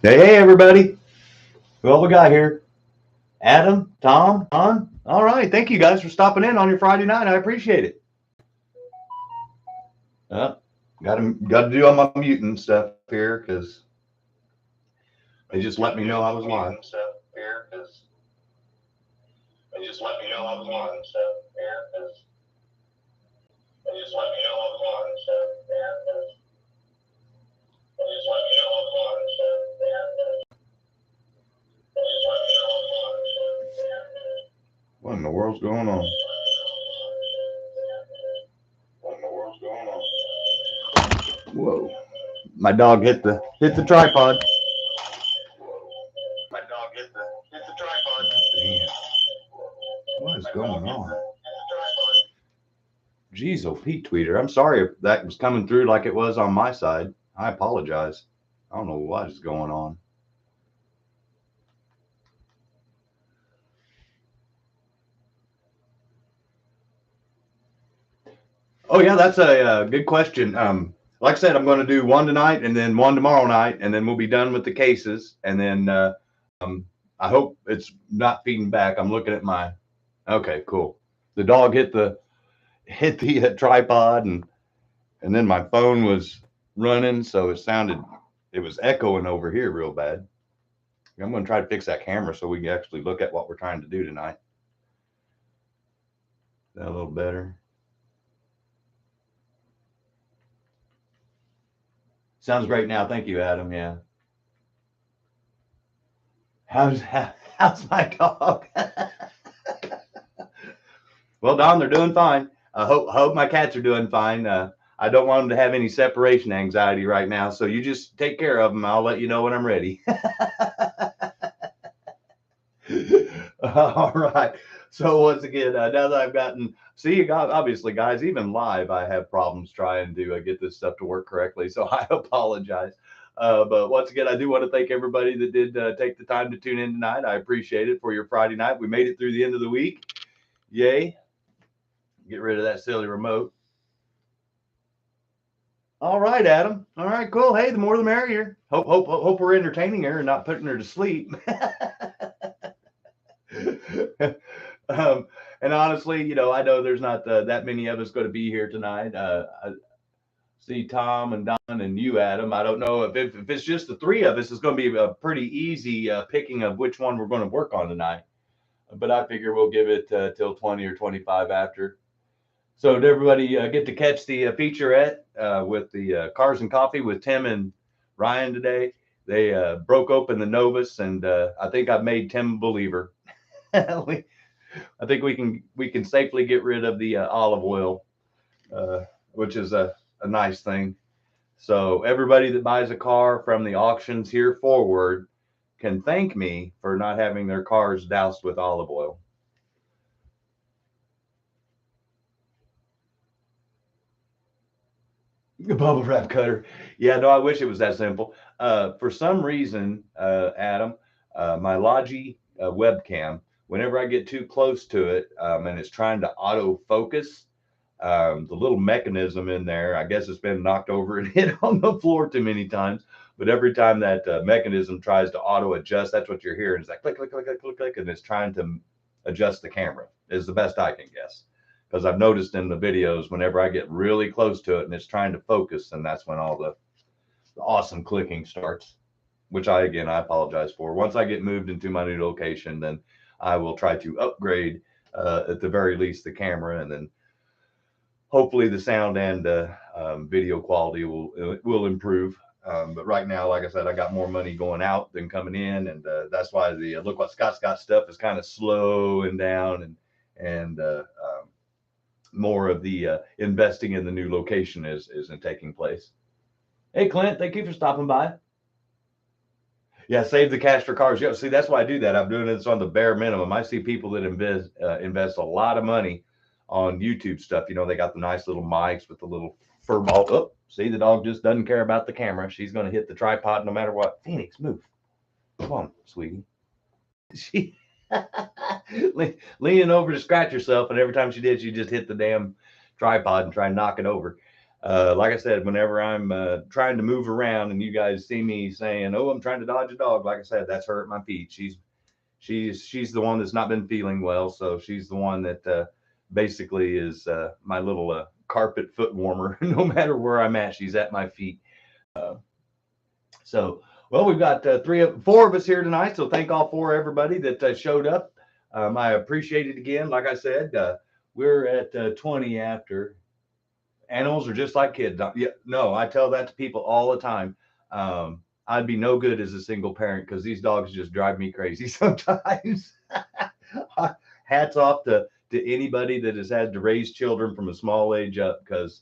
Hey, everybody. Well, we got here Adam, Tom, Don. All right. Thank you guys for stopping in on your Friday night. I appreciate it. Got to do all my muting stuff here because they just let me know I was live. They just let me know I was live. They just let me know I was live. They just let me know I was live. They just let me know I was live. What in the world's going on? What in the world's going on? Whoa! My dog hit the tripod. My dog hit the tripod. Damn! What is going on? Jeez, oh Pete Tweeter. I'm sorry if that was coming through like it was on my side. I apologize. I don't know what is going on. Oh yeah, that's a good question. Like I said, I'm going to do one tonight and then one tomorrow night, and then we'll be done with the cases. And then um, I hope it's not feeding back. I'm looking at my. Okay, cool. The dog hit the tripod, and then my phone was running, so it was echoing over here real bad. I'm going to try to fix that camera so we can actually look at what we're trying to do tonight. Is that a little better? Sounds great now. Thank you, Adam. Yeah. How's how's my dog? Well, Don, they're doing fine. I hope my cats are doing fine. I don't want them to have any separation anxiety right now, so you just take care of them. I'll let you know when I'm ready. All right. So once again, now that I've gotten, see, obviously, guys, even live, I have problems trying to get this stuff to work correctly. So I apologize. But once again, I do want to thank everybody that did take the time to tune in tonight. I appreciate it for your Friday night. We made it through the end of the week. Yay. Get rid of that silly remote. All right, Adam. All right, cool. Hey, the more the merrier. Hope we're entertaining her and not putting her to sleep. um, and honestly, I know there's not that many of us going to be here tonight. I see Tom and Don and you, Adam. I don't know if it's just the three of us, it's going to be a pretty easy picking of which one we're going to work on tonight. But I figure we'll give it till 20 or 25 after. So did everybody get to catch the featurette with the Cars and Coffee with Tim and Ryan today? They broke open the Novus, and I think I've made Tim a believer. I think we can safely get rid of the olive oil, which is a nice thing. So everybody that buys a car from the auctions here forward can thank me for not having their cars doused with olive oil. Bubble wrap cutter. Yeah, no, I wish it was that simple. For some reason, Adam, my Logi webcam, whenever I get too close to it and it's trying to auto focus, the little mechanism in there, I guess it's been knocked over and hit on the floor too many times. But every time that mechanism tries to auto adjust, that's what you're hearing. It's like click, click, click, click, click, click, and it's trying to adjust the camera, is the best I can guess. Because I've noticed in the videos, whenever I get really close to it and it's trying to focus, and that's when all the awesome clicking starts, which I apologize for. Once I get moved into my new location, then I will try to upgrade at the very least the camera, and then hopefully the sound and video quality will improve. But right now, like I said, I got more money going out than coming in, and that's why the look what Scott's got stuff is kind of slowing down, and more of the investing in the new location isn't taking place. Hey, Clint, thank you for stopping by. Yeah, save the cash for cars. Yeah, see, that's why I do that. I'm doing this on the bare minimum. I see people that invest a lot of money on YouTube stuff. They got the nice little mics with the little fur ball. Oh, see, the dog just doesn't care about the camera. She's going to hit the tripod no matter what. Phoenix, move. Come on, sweetie. She leaning over to scratch herself, and every time she did, she just hit the damn tripod and try and knock it over. Like I said, whenever I'm trying to move around and you guys see me saying, "Oh, I'm trying to dodge a dog," like I said, that's her at my feet. She's the one that's not been feeling well, so she's the one that basically is my little carpet foot warmer. No matter where I'm at, she's at my feet. Uh, so, well, we've got four of us here tonight. So thank all four everybody that showed up. I appreciate it again. Like I said, we're at 20 after. Animals are just like kids. Yeah, no, I tell that to people all the time. I'd be no good as a single parent because these dogs just drive me crazy sometimes. Hats off to anybody that has had to raise children from a small age up, because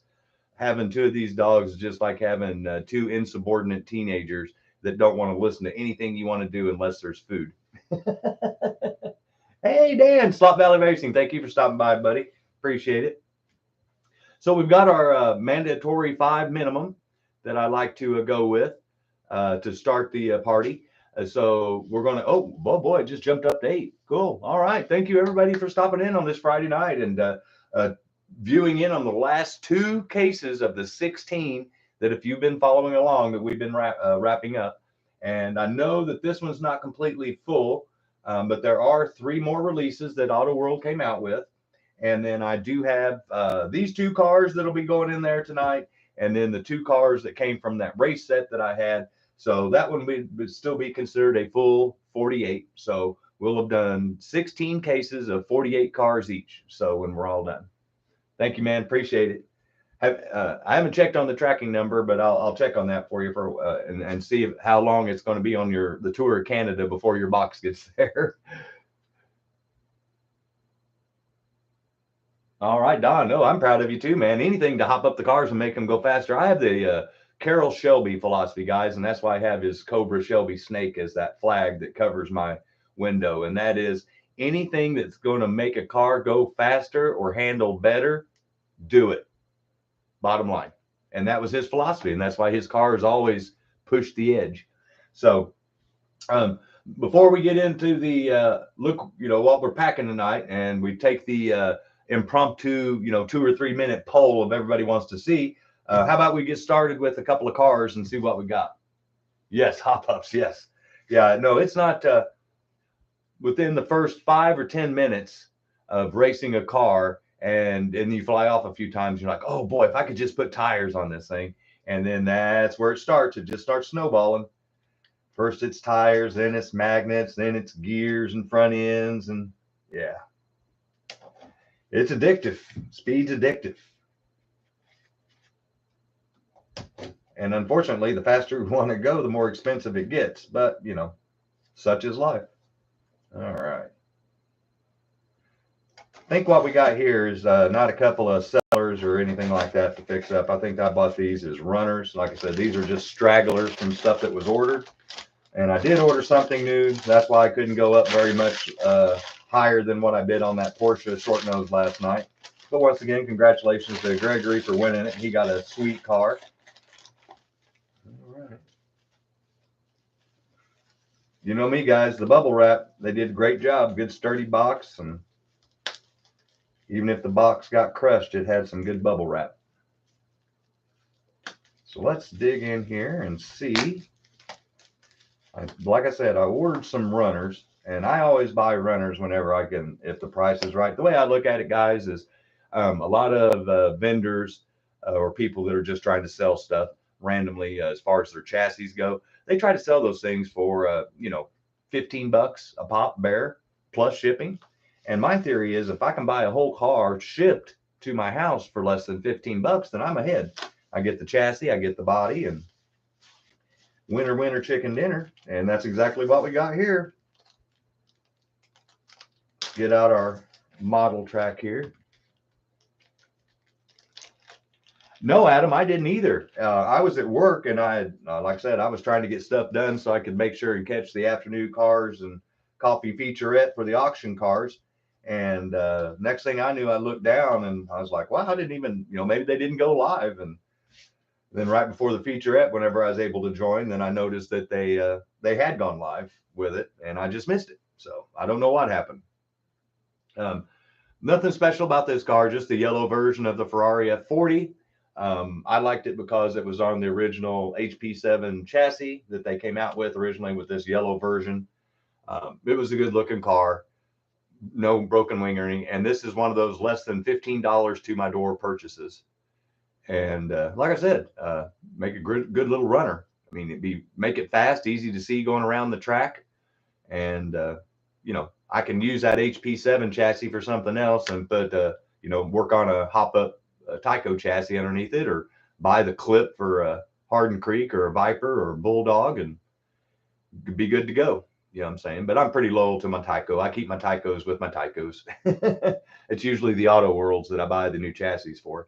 having two of these dogs is just like having two insubordinate teenagers that don't want to listen to anything you want to do unless there's food. Hey, Dan, Slot Valley Racing. Thank you for stopping by, buddy. Appreciate it. So we've got our mandatory 5 minimum that I like to go with to start the party. So we're going to, oh, boy, it just jumped up to 8. Cool. All right. Thank you, everybody, for stopping in on this Friday night and viewing in on the last 2 cases of the 16 that, if you've been following along, that we've been wrapping up. And I know that this one's not completely full, but there are 3 more releases that Auto World came out with. And then I do have these 2 cars that'll be going in there tonight, and then the 2 cars that came from that race set that I had. So that one would still be considered a full 48. So we'll have done 16 cases of 48 cars each. So when we're all done. Thank you, man. Appreciate it. I haven't checked on the tracking number, but I'll check on that for you and see how long it's going to be on the tour of Canada before your box gets there. All right, Don. No, I'm proud of you too, man. Anything to hop up the cars and make them go faster. I have the Carroll Shelby philosophy, guys, and that's why I have his Cobra Shelby snake as that flag that covers my window. And that is anything that's going to make a car go faster or handle better, do it. Bottom line. And that was his philosophy, and that's why his cars always push the edge. So, before we get into the look, what we're packing tonight, and we take the impromptu, 2 or 3 minute poll of everybody wants to see. How about we get started with a couple of cars and see what we got? Yes, hop ups. Yes. Yeah, no, it's not within the first 5 or 10 minutes of racing a car and you fly off a few times. You're like, oh boy, if I could just put tires on this thing. And then that's where it starts. It just starts snowballing. First it's tires, then it's magnets, then it's gears and front ends. And yeah. It's addictive. Speed's addictive. And unfortunately, the faster we want to go, the more expensive it gets. But, such is life. All right. I think what we got here is not a couple of sellers or anything like that to fix up. I think I bought these as runners. Like I said, these are just stragglers from stuff that was ordered. And I did order something new. That's why I couldn't go up very much higher than what I bid on that Porsche short nose last night. But once again, congratulations to Gregory for winning it. He got a sweet car. All right. You know me, guys, the bubble wrap, they did a great job. Good sturdy box. And even if the box got crushed, it had some good bubble wrap. So let's dig in here and see. Like I said, I ordered some runners, and I always buy runners whenever I can, if the price is right. The way I look at it, guys, is a lot of vendors or people that are just trying to sell stuff randomly as far as their chassis go, they try to sell those things for, $15 a pop bare plus shipping. And my theory is if I can buy a whole car shipped to my house for less than $15, then I'm ahead. I get the chassis, I get the body, and winner chicken dinner. And that's exactly what we got here. Get out our model track here. No, Adam, I didn't either. I was at work, and I like I said, I was trying to get stuff done so I could make sure and catch the afternoon cars and coffee featurette for the auction cars. And next thing I knew, I looked down and I was like, wow, I didn't even, maybe they didn't go live. And then right before the featurette, whenever I was able to join, then I noticed that they had gone live with it, and I just missed it. So I don't know what happened. Nothing special about this car, just the yellow version of the Ferrari F40. I liked it because it was on the original HP7 chassis that they came out with originally with this yellow version. It was a good looking car, no broken wing or anything. And this is one of those less than $15 to my door purchases. And like I said, make a good little runner. I mean, make it fast, easy to see going around the track. And, you know, I can use that HP7 chassis for something else and put, you know, work on a hop up Tyco chassis underneath it, or buy the clip for a Hardin Creek or a Viper or a Bulldog and be good to go. You know what I'm saying? But I'm pretty loyal to my Tyco. I keep my Tycos with my Tycos. It's usually the Auto Worlds that I buy the new chassis for.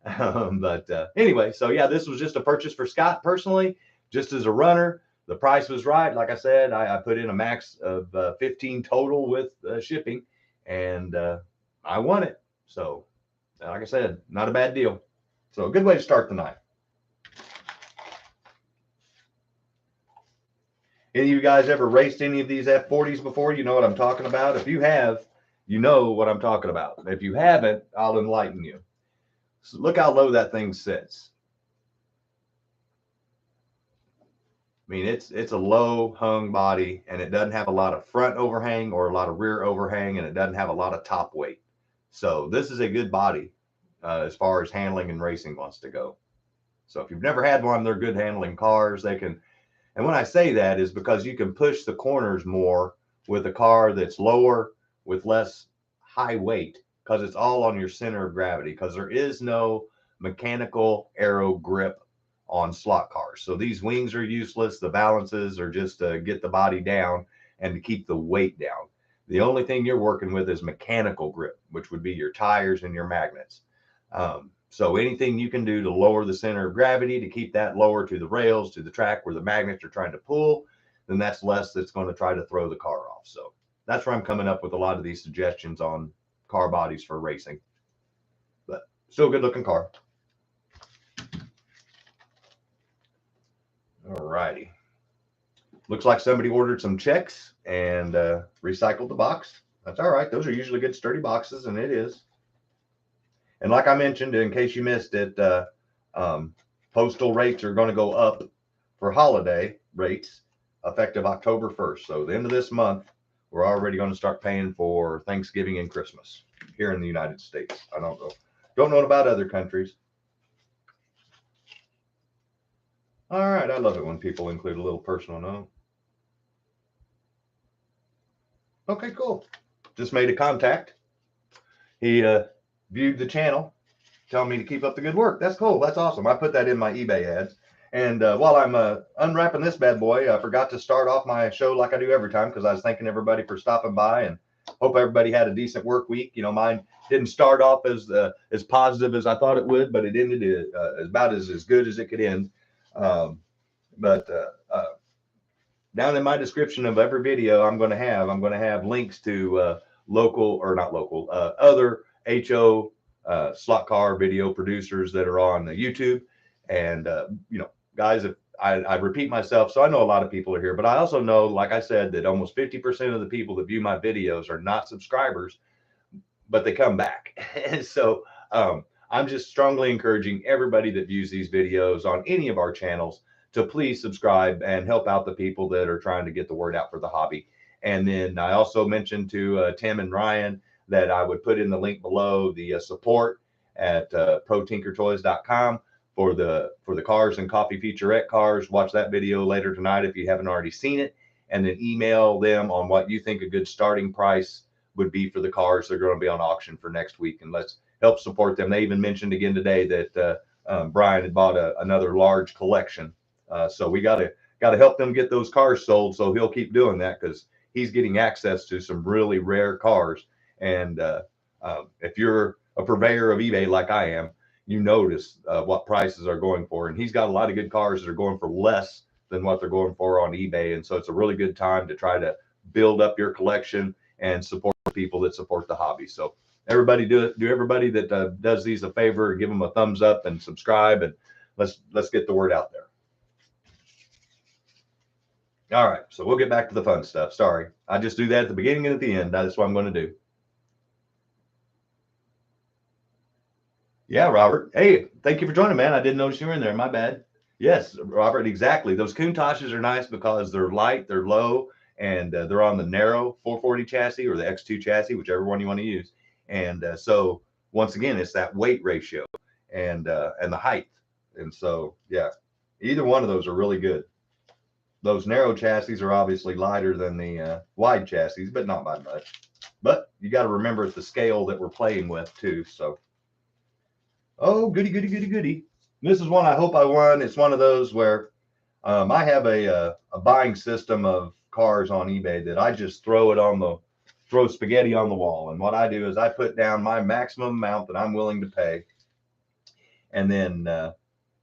But anyway, so yeah, this was just a purchase for Scott personally, just as a runner. The price was right. Like I said, I put in a max of 15 total with shipping, and I won it. So, like I said, not a bad deal. So, a good way to start the night. Any of you guys ever raced any of these F40s before? You know what I'm talking about. If you have, you know what I'm talking about. If you haven't, I'll enlighten you. So look how low that thing sits. I mean, it's a low hung body, and it doesn't have a lot of front overhang or a lot of rear overhang, and it doesn't have a lot of top weight. So this is a good body as far as handling and racing wants to go. So if you've never had one, they're good handling cars. They can, and when I say that is because you can push the corners more with a car that's lower with less high weight, because it's all on your center of gravity, because there is no mechanical aero grip on slot cars. So these wings are useless. The balances are just to get the body down and to keep the weight down. The only thing you're working with is mechanical grip, which would be your tires and your magnets. So anything you can do to lower the center of gravity, to keep that lower to the rails, to the track where the magnets are trying to pull, then that's less that's going to try to throw the car off. So that's where I'm coming up with a lot of these suggestions on car bodies for racing. But still a good looking car. All righty. Looks like somebody ordered some checks and recycled the box. That's all right. Those are usually good sturdy boxes, and it is. And like I mentioned, in case you missed it, postal rates are going to go up for holiday rates effective October 1st. So the end of this month, we're already going to start paying for Thanksgiving and Christmas here in the United States. I don't know about other countries. All right. I love it when people include a little personal note. Okay, cool. Just made a contact. He viewed the channel, telling me to keep up the good work. That's cool. That's awesome. I put that in my eBay ads. And while I'm unwrapping this bad boy, I forgot to start off my show like I do every time, because I was thanking everybody for stopping by, and hope everybody had a decent work week. You know, mine didn't start off as positive as I thought it would, but it ended about as good as it could end. But down in my description of every video I'm going to have links to other H.O. Slot car video producers that are on YouTube. And, you know, guys, if I repeat myself, so I know a lot of people are here, but I also know, like I said, that almost 50% of the people that view my videos are not subscribers, but they come back. And so I'm just strongly encouraging everybody that views these videos on any of our channels to please subscribe and help out the people that are trying to get the word out for the hobby. And then I also mentioned to Tim and Ryan that I would put in the link below the support at protinkertoys.com for the cars and coffee featurette cars. Watch that video later tonight if you haven't already seen it, and then email them on what you think a good starting price would be for the cars they're going to be on auction for next week, and let's help support them. They even mentioned again today that Brian had bought another large collection. So we got to help them get those cars sold. So he'll keep doing that, because he's getting access to some really rare cars. And if you're a purveyor of eBay like I am, you notice what prices are going for. And he's got a lot of good cars that are going for less than what they're going for on eBay. And so it's a really good time to try to build up your collection and support people that support the hobby. So everybody do everybody that does these a favor, give them a thumbs up and subscribe, and let's get the word out there. All right, so we'll get back to the fun stuff. Sorry, I just do that at the beginning and at the end. That's what I'm going to do. Yeah, Robert. Hey, thank you for joining, man. I didn't notice you were in there. My bad. Yes, Robert, exactly. Those Countachs are nice because they're light, they're low, and they're on the narrow 440 chassis or the X2 chassis, whichever one you want to use. And so once again, it's that weight ratio and the height. And so yeah, either one of those are really good. Those narrow chassis are obviously lighter than the wide chassis, but not by much. But you got to remember it's the scale that we're playing with too. So oh, goody, goody, goody, goody. This is one I hope I won. It's one of those where I have a buying system of cars on eBay that I just throw spaghetti on the wall. And what I do is I put down my maximum amount that I'm willing to pay. And then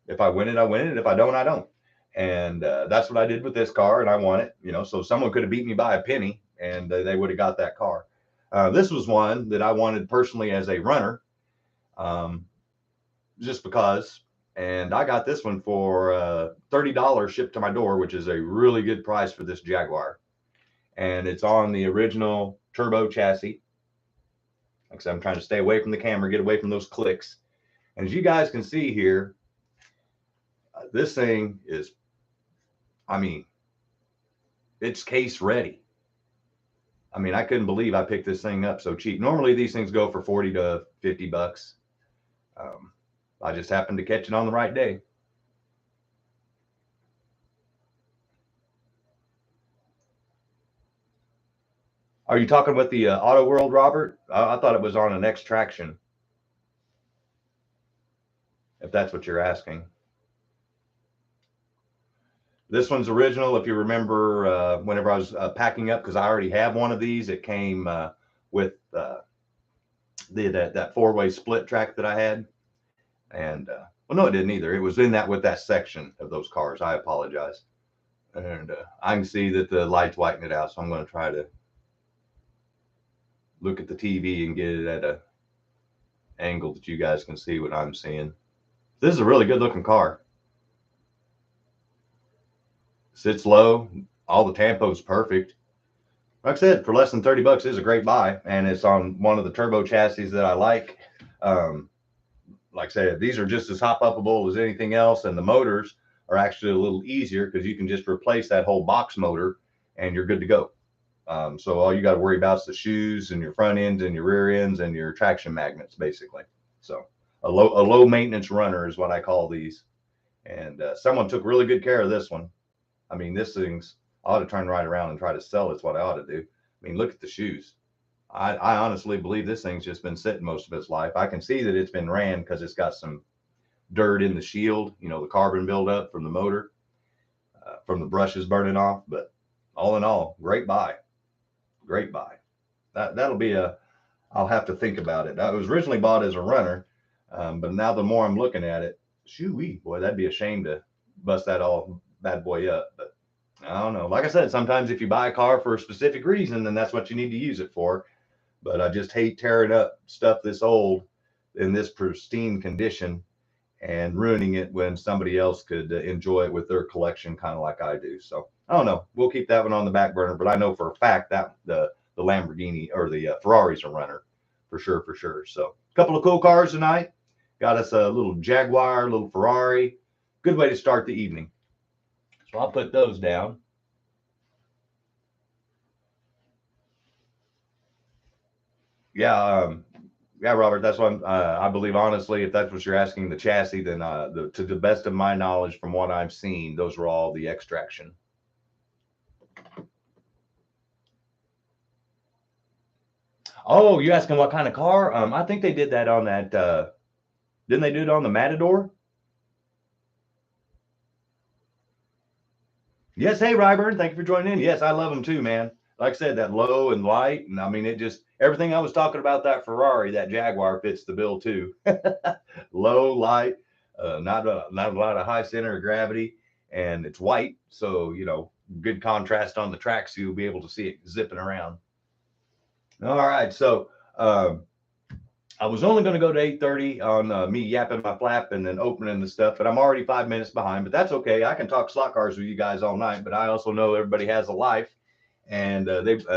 if I win it, I win it. If I don't, I don't. And that's what I did with this car. And I won it, you know, so someone could have beat me by a penny and they would have got that car. This was one that I wanted personally as a runner. Just because. And I got this one for $30 shipped to my door, which is a really good price for this Jaguar. And it's on the original turbo chassis. Like I said, I'm trying to stay away from the camera, get away from those clicks. And as you guys can see here, this thing is, I mean, it's case ready. I mean, I couldn't believe I picked this thing up so cheap. Normally these things go for 40 to 50 bucks. I just happened to catch it on the right day. Are you talking about the Auto World, Robert? I thought it was on an X Traction, if that's what you're asking. This one's original. If you remember, whenever I was packing up, because I already have one of these, it came with that four-way split track that I had. And well, no, it didn't either. It was in that with that section of those cars. I apologize. And I can see that the lights whiten it out, so I'm going to try to look at the TV and get it at a angle that you guys can see what I'm seeing. This is a really good looking car. Sits low. All the tempo's perfect. Like I said, for less than 30 bucks is a great buy, and it's on one of the turbo chassis that I like. Like I said, these are just as hop upable as anything else, and the motors are actually a little easier because you can just replace that whole box motor and you're good to go. So all you got to worry about is the shoes and your front ends and your rear ends and your traction magnets, basically. So a low maintenance runner is what I call these. And someone took really good care of this one. I mean, this thing's, I ought to turn right around and try to sell it's what I ought to do. I mean, look at the shoes. I honestly believe this thing's just been sitting most of its life. I can see that it's been ran because it's got some dirt in the shield, you know, the carbon buildup from the motor, from the brushes burning off. But all in all, great buy. Great buy. That'll be I'll have to think about it. It was originally bought as a runner, but now the more I'm looking at it, shoo-wee, boy, that'd be a shame to bust that all bad boy up. But I don't know. Like I said, sometimes if you buy a car for a specific reason, then that's what you need to use it for. But I just hate tearing up stuff this old in this pristine condition and ruining it when somebody else could enjoy it with their collection, kind of like I do. So I don't know. We'll keep that one on the back burner, but I know for a fact that the Lamborghini or the Ferrari's a runner for sure, for sure. So a couple of cool cars tonight. Got us a little Jaguar, a little Ferrari. Good way to start the evening. So I'll put those down. Yeah, yeah, Robert, that's what I believe, honestly, if that's what you're asking, the chassis, then to the best of my knowledge, from what I've seen, those were all the extraction. Oh, you asking what kind of car? I think they did that on that. Didn't they do it on the Matador? Yes. Hey, Ryburn, thank you for joining in. Yes, I love them too, man. Like I said, that low and light, and I mean, it just everything I was talking about, that Ferrari, that Jaguar fits the bill too. Low, light, not a lot of high center of gravity, and it's white, so you know, good contrast on the track, so you'll be able to see it zipping around. All right, so I was only going to go to 8:30 on me yapping my flap and then opening the stuff, but I'm already 5 minutes behind. But that's okay. I can talk slot cars with you guys all night, but I also know everybody has a life, and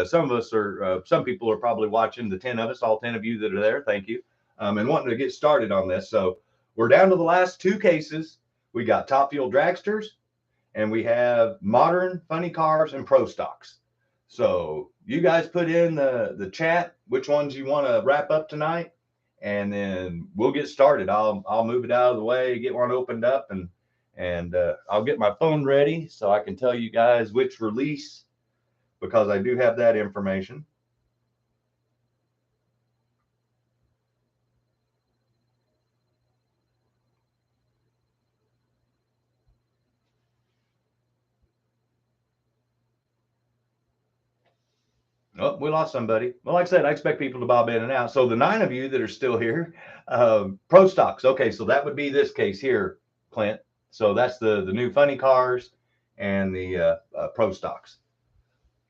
some of us are, some people are probably watching. The 10 of us, all 10 of you that are there, thank you. and wanting to get started on this. So we're down to the last two cases. We got Top Fuel Dragsters, and we have modern funny cars and pro stocks. So you guys put in the chat which ones you want to wrap up tonight, and then we'll get started. I'll move it out of the way, get one opened up, and I'll get my phone ready so I can tell you guys which release, because I do have that information. Oh, we lost somebody. Well, like I said, I expect people to bob in and out. So the 9 of you that are still here, pro stocks. Okay, so that would be this case here, Clint. So that's the new funny cars and the pro stocks.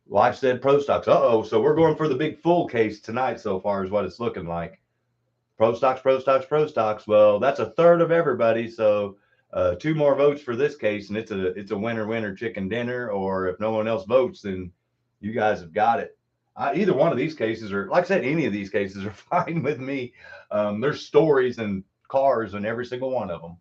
Well, I've said pro stocks. Uh-oh, so we're going for the big full case tonight so far is what it's looking like. Pro stocks, pro stocks, pro stocks. Well, that's a third of everybody. So 2 more votes for this case, and it's a winner chicken dinner. Or if no one else votes, then you guys have got it. Either one of these cases, or like I said, any of these cases are fine with me. There's stories and cars in every single one of them.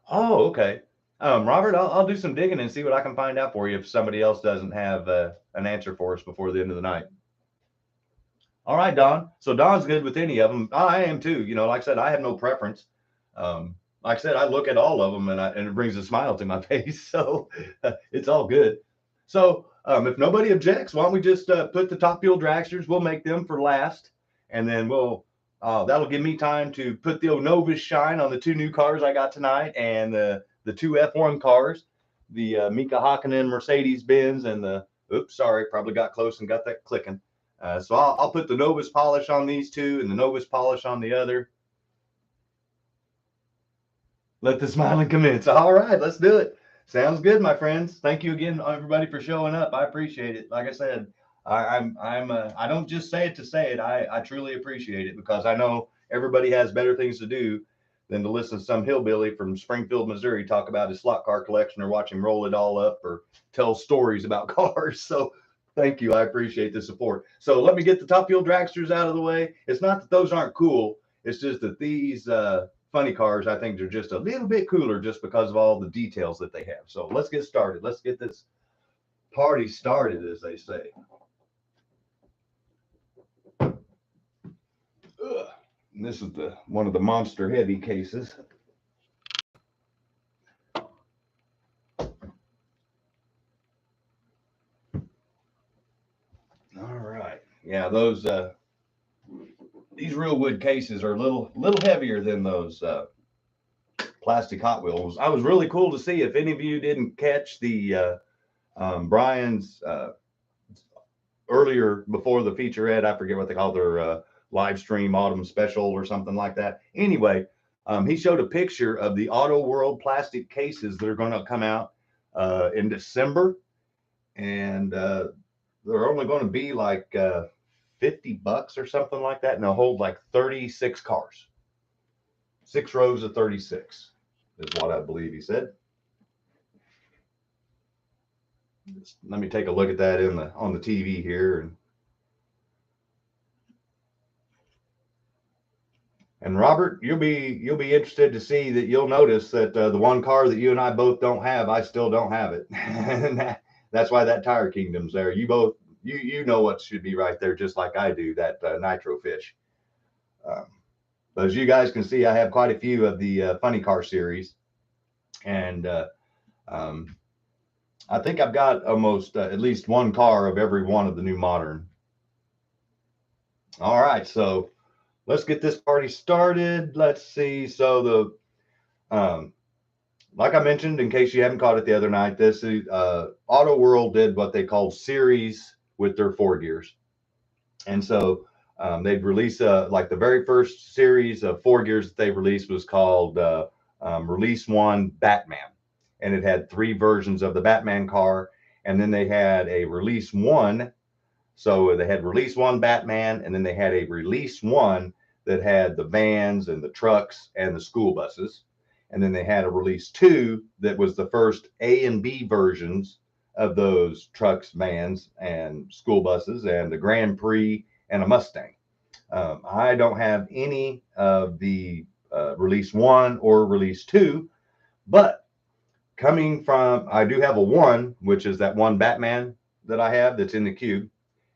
Oh, okay. Robert, I'll do some digging and see what I can find out for you if somebody else doesn't have an answer for us before the end of the night. All right, Don. So Don's good with any of them. I am too. You know, like I said, I have no preference. Like I said, I look at all of them and it brings a smile to my face. So it's all good. So if nobody objects, why don't we just put the Top Fuel Dragsters? We'll make them for last, and then that'll give me time to put the Novus shine on the 2 new cars I got tonight, and the 2 F1 cars, the Mika Hakkinen Mercedes Benz, and the probably got close and got that clicking. So I'll put the Novus polish on these 2 and the Novus polish on the other. Let the smiling commence. All right, let's do it. Sounds good, my friends. Thank you again, everybody, for showing up. I appreciate it. Like I said, I don't just say it to say it. I truly appreciate it, because I know everybody has better things to do than to listen to some hillbilly from Springfield, Missouri talk about his slot car collection, or watch him roll it all up, or tell stories about cars. So thank you. I appreciate the support. So let me get the Top Fuel Dragsters out of the way. It's not that those aren't cool. It's just that these funny cars, I think, they're just a little bit cooler just because of all the details that they have. So let's get started. Let's get this party started, as they say. And this is one of the monster heavy cases. All right. Yeah, these real wood cases are a little heavier than those plastic Hot Wheels. I was really cool to see. If any of you didn't catch the Brian's earlier, before the featurette, I forget what they call their live stream autumn special or something like that. Anyway, he showed a picture of the Auto World plastic cases that are going to come out in December, and they're only going to be like $50 or something like that, and they'll hold like 36 cars. 6 rows of 36 is what I believe he said. Let me take a look at that on the TV here. And Robert, you'll be interested to see that you'll notice that the one car that you and I both don't have, I still don't have it. And that's why that Tire Kingdom's there. You know what should be right there, just like I do, that Nitro Fish. But as you guys can see, I have quite a few of the funny car series, and I think I've got almost at least one car of every one of the new modern. All right, so let's get this party started. Let's see. So like I mentioned, in case you haven't caught it the other night, this Auto World did what they called series with their 4 gears, and so they'd release like the very first series of 4 gears that they released was called Release 1 Batman, and it had 3 versions of the Batman car, and then they had a Release 1. So they had Release 1 Batman, and then they had a Release 1 that had the vans and the trucks and the school buses. And then they had a Release 2 that was the first A and B versions of those trucks, vans, and school buses, and a Grand Prix and a Mustang. I don't have any of the Release 1 or Release 2, but coming from, I do have a 1, which is that one Batman that I have that's in the cube.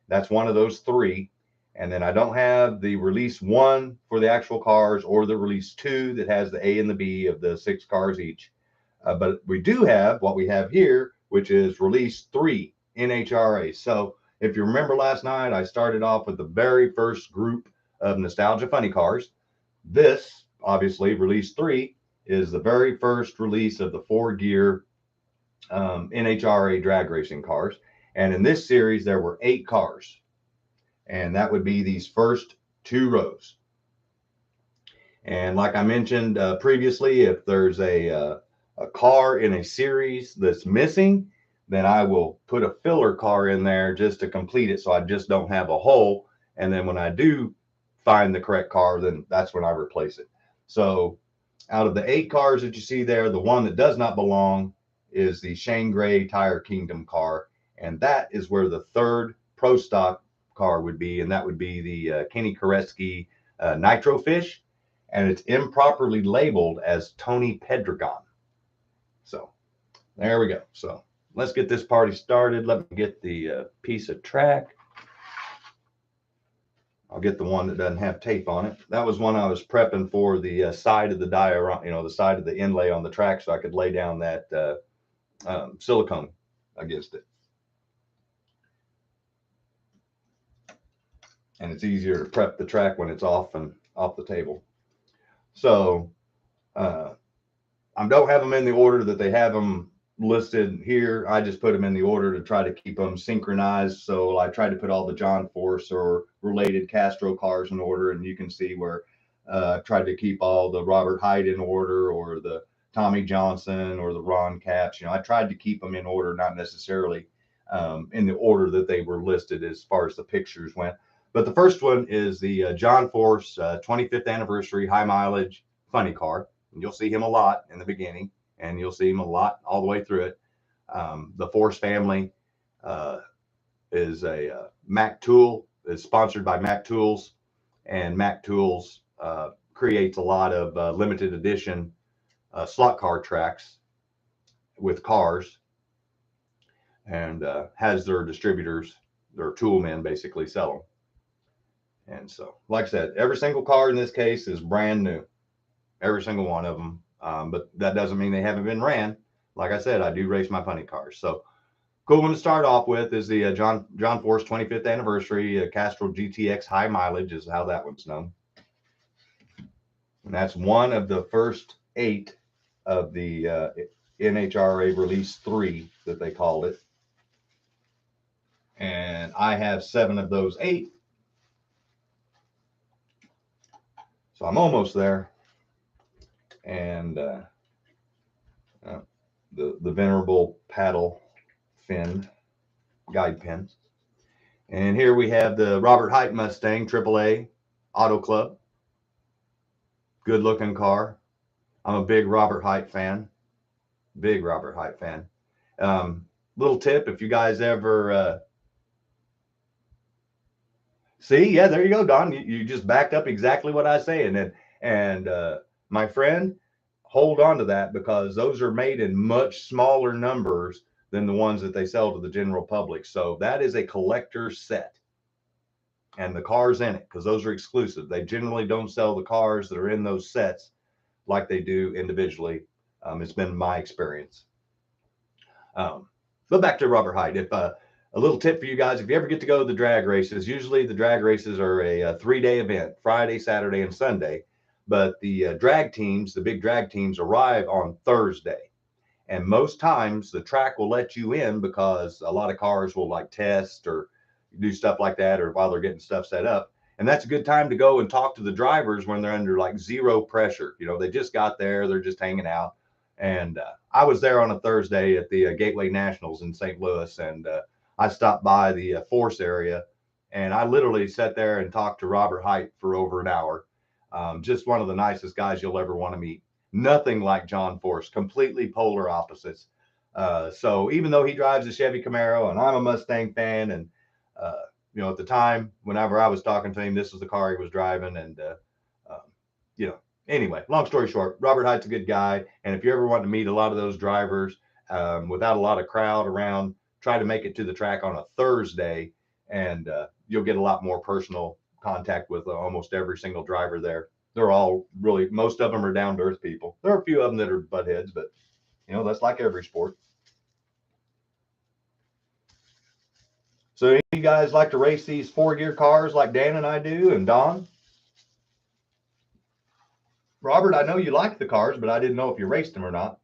That's one of those 3. And then I don't have the Release 1 for the actual cars or the Release 2 that has the A and the B of the 6 cars each. But we do have what we have here, which is Release 3 NHRA. So if you remember last night, I started off with the very first group of nostalgia funny cars. This, obviously, Release 3 is the very first release of the 4-gear NHRA drag racing cars. And in this series, there were 8 cars. And that would be these first 2 rows. And like I mentioned previously, if there's a car in a series that's missing, then I will put a filler car in there just to complete it, so I just don't have a hole. And then when I do find the correct car, then that's when I replace it. So out of the 8 cars that you see there, the one that does not belong is the Shane Gray Tire Kingdom car. And that is where the 3rd Pro Stock car would be. And that would be the Kenny Koreski Nitro Fish. And it's improperly labeled as Tony Pedregon. So there we go. So let's get this party started. Let me get the piece of track. I'll get the one that doesn't have tape on it. That was one I was prepping for the side of the diorama, you know, the side of the inlay on the track, so I could lay down that silicone against it. And it's easier to prep the track when it's off the table. So I don't have them in the order that they have them listed here. I just put them in the order to try to keep them synchronized. So I tried to put all the John Force or related Castro cars in order, and you can see where I tried to keep all the Robert Hyde in order, or the Tommy Johnson or the Ron Capps. You know, I tried to keep them in order, not necessarily in the order that they were listed as far as the pictures went. But the first one is the John Force 25th anniversary high mileage funny car. And you'll see him a lot in the beginning, and you'll see him a lot all the way through it. The Force family is a Mac tool. It's sponsored by Mac Tools, and Mac Tools creates a lot of limited edition slot car tracks with cars, and has their distributors, their tool men, basically sell them. And so, like I said, every single car in this case is brand new. Every single one of them. But that doesn't mean they haven't been ran. Like I said, I do race my funny cars. So cool one to start off with is the John Force 25th anniversary Castrol GTX high mileage is how that one's known. And that's one of the first 8 of the NHRA Release 3 that they called it. And I have 7 of those 8. So I'm almost there. And the venerable paddle fin guide pin. And here we have the Robert Hyde Mustang AAA Auto Club. Good looking car. I'm a big Robert Hyde fan. Big Robert Hyde fan. Little tip, if you guys ever see, yeah, there you go, Don. You just backed up exactly what I say. And my friend, hold on to that, because those are made in much smaller numbers than the ones that they sell to the general public. So that is a collector's set, and the cars in it, because those are exclusive. They generally don't sell the cars that are in those sets like they do individually. It's been my experience. But back to Robert Hyde. If a little tip for you guys, if you ever get to go to the drag races, usually the drag races are a 3-day event, Friday, Saturday, and Sunday. But the drag teams, the big drag teams, arrive on Thursday. And most times the track will let you in, because a lot of cars will like test or do stuff like that, or while they're getting stuff set up. And that's a good time to go and talk to the drivers when they're under like zero pressure. You know, they just got there, they're just hanging out. And I was there on a Thursday at the Gateway Nationals in St. Louis, and I stopped by the Force area, and I literally sat there and talked to Robert Hyde for over an hour. Just one of the nicest guys you'll ever want to meet. Nothing like John Force, completely polar opposites. So even though he drives a Chevy Camaro and I'm a Mustang fan, and you know, at the time, whenever I was talking to him, this was the car he was driving. And you know, anyway, long story short, Robert Hite's a good guy. And if you ever want to meet a lot of those drivers without a lot of crowd around, try to make it to the track on a Thursday, and you'll get a lot more personal contact with almost every single driver there. They're all really, most of them are down to earth people. There are a few of them that are buttheads, but you know, that's like every sport. So you guys like to race these 4-gear cars like Dan and I do, and Don? Robert, I know you like the cars, but I didn't know if you raced them or not.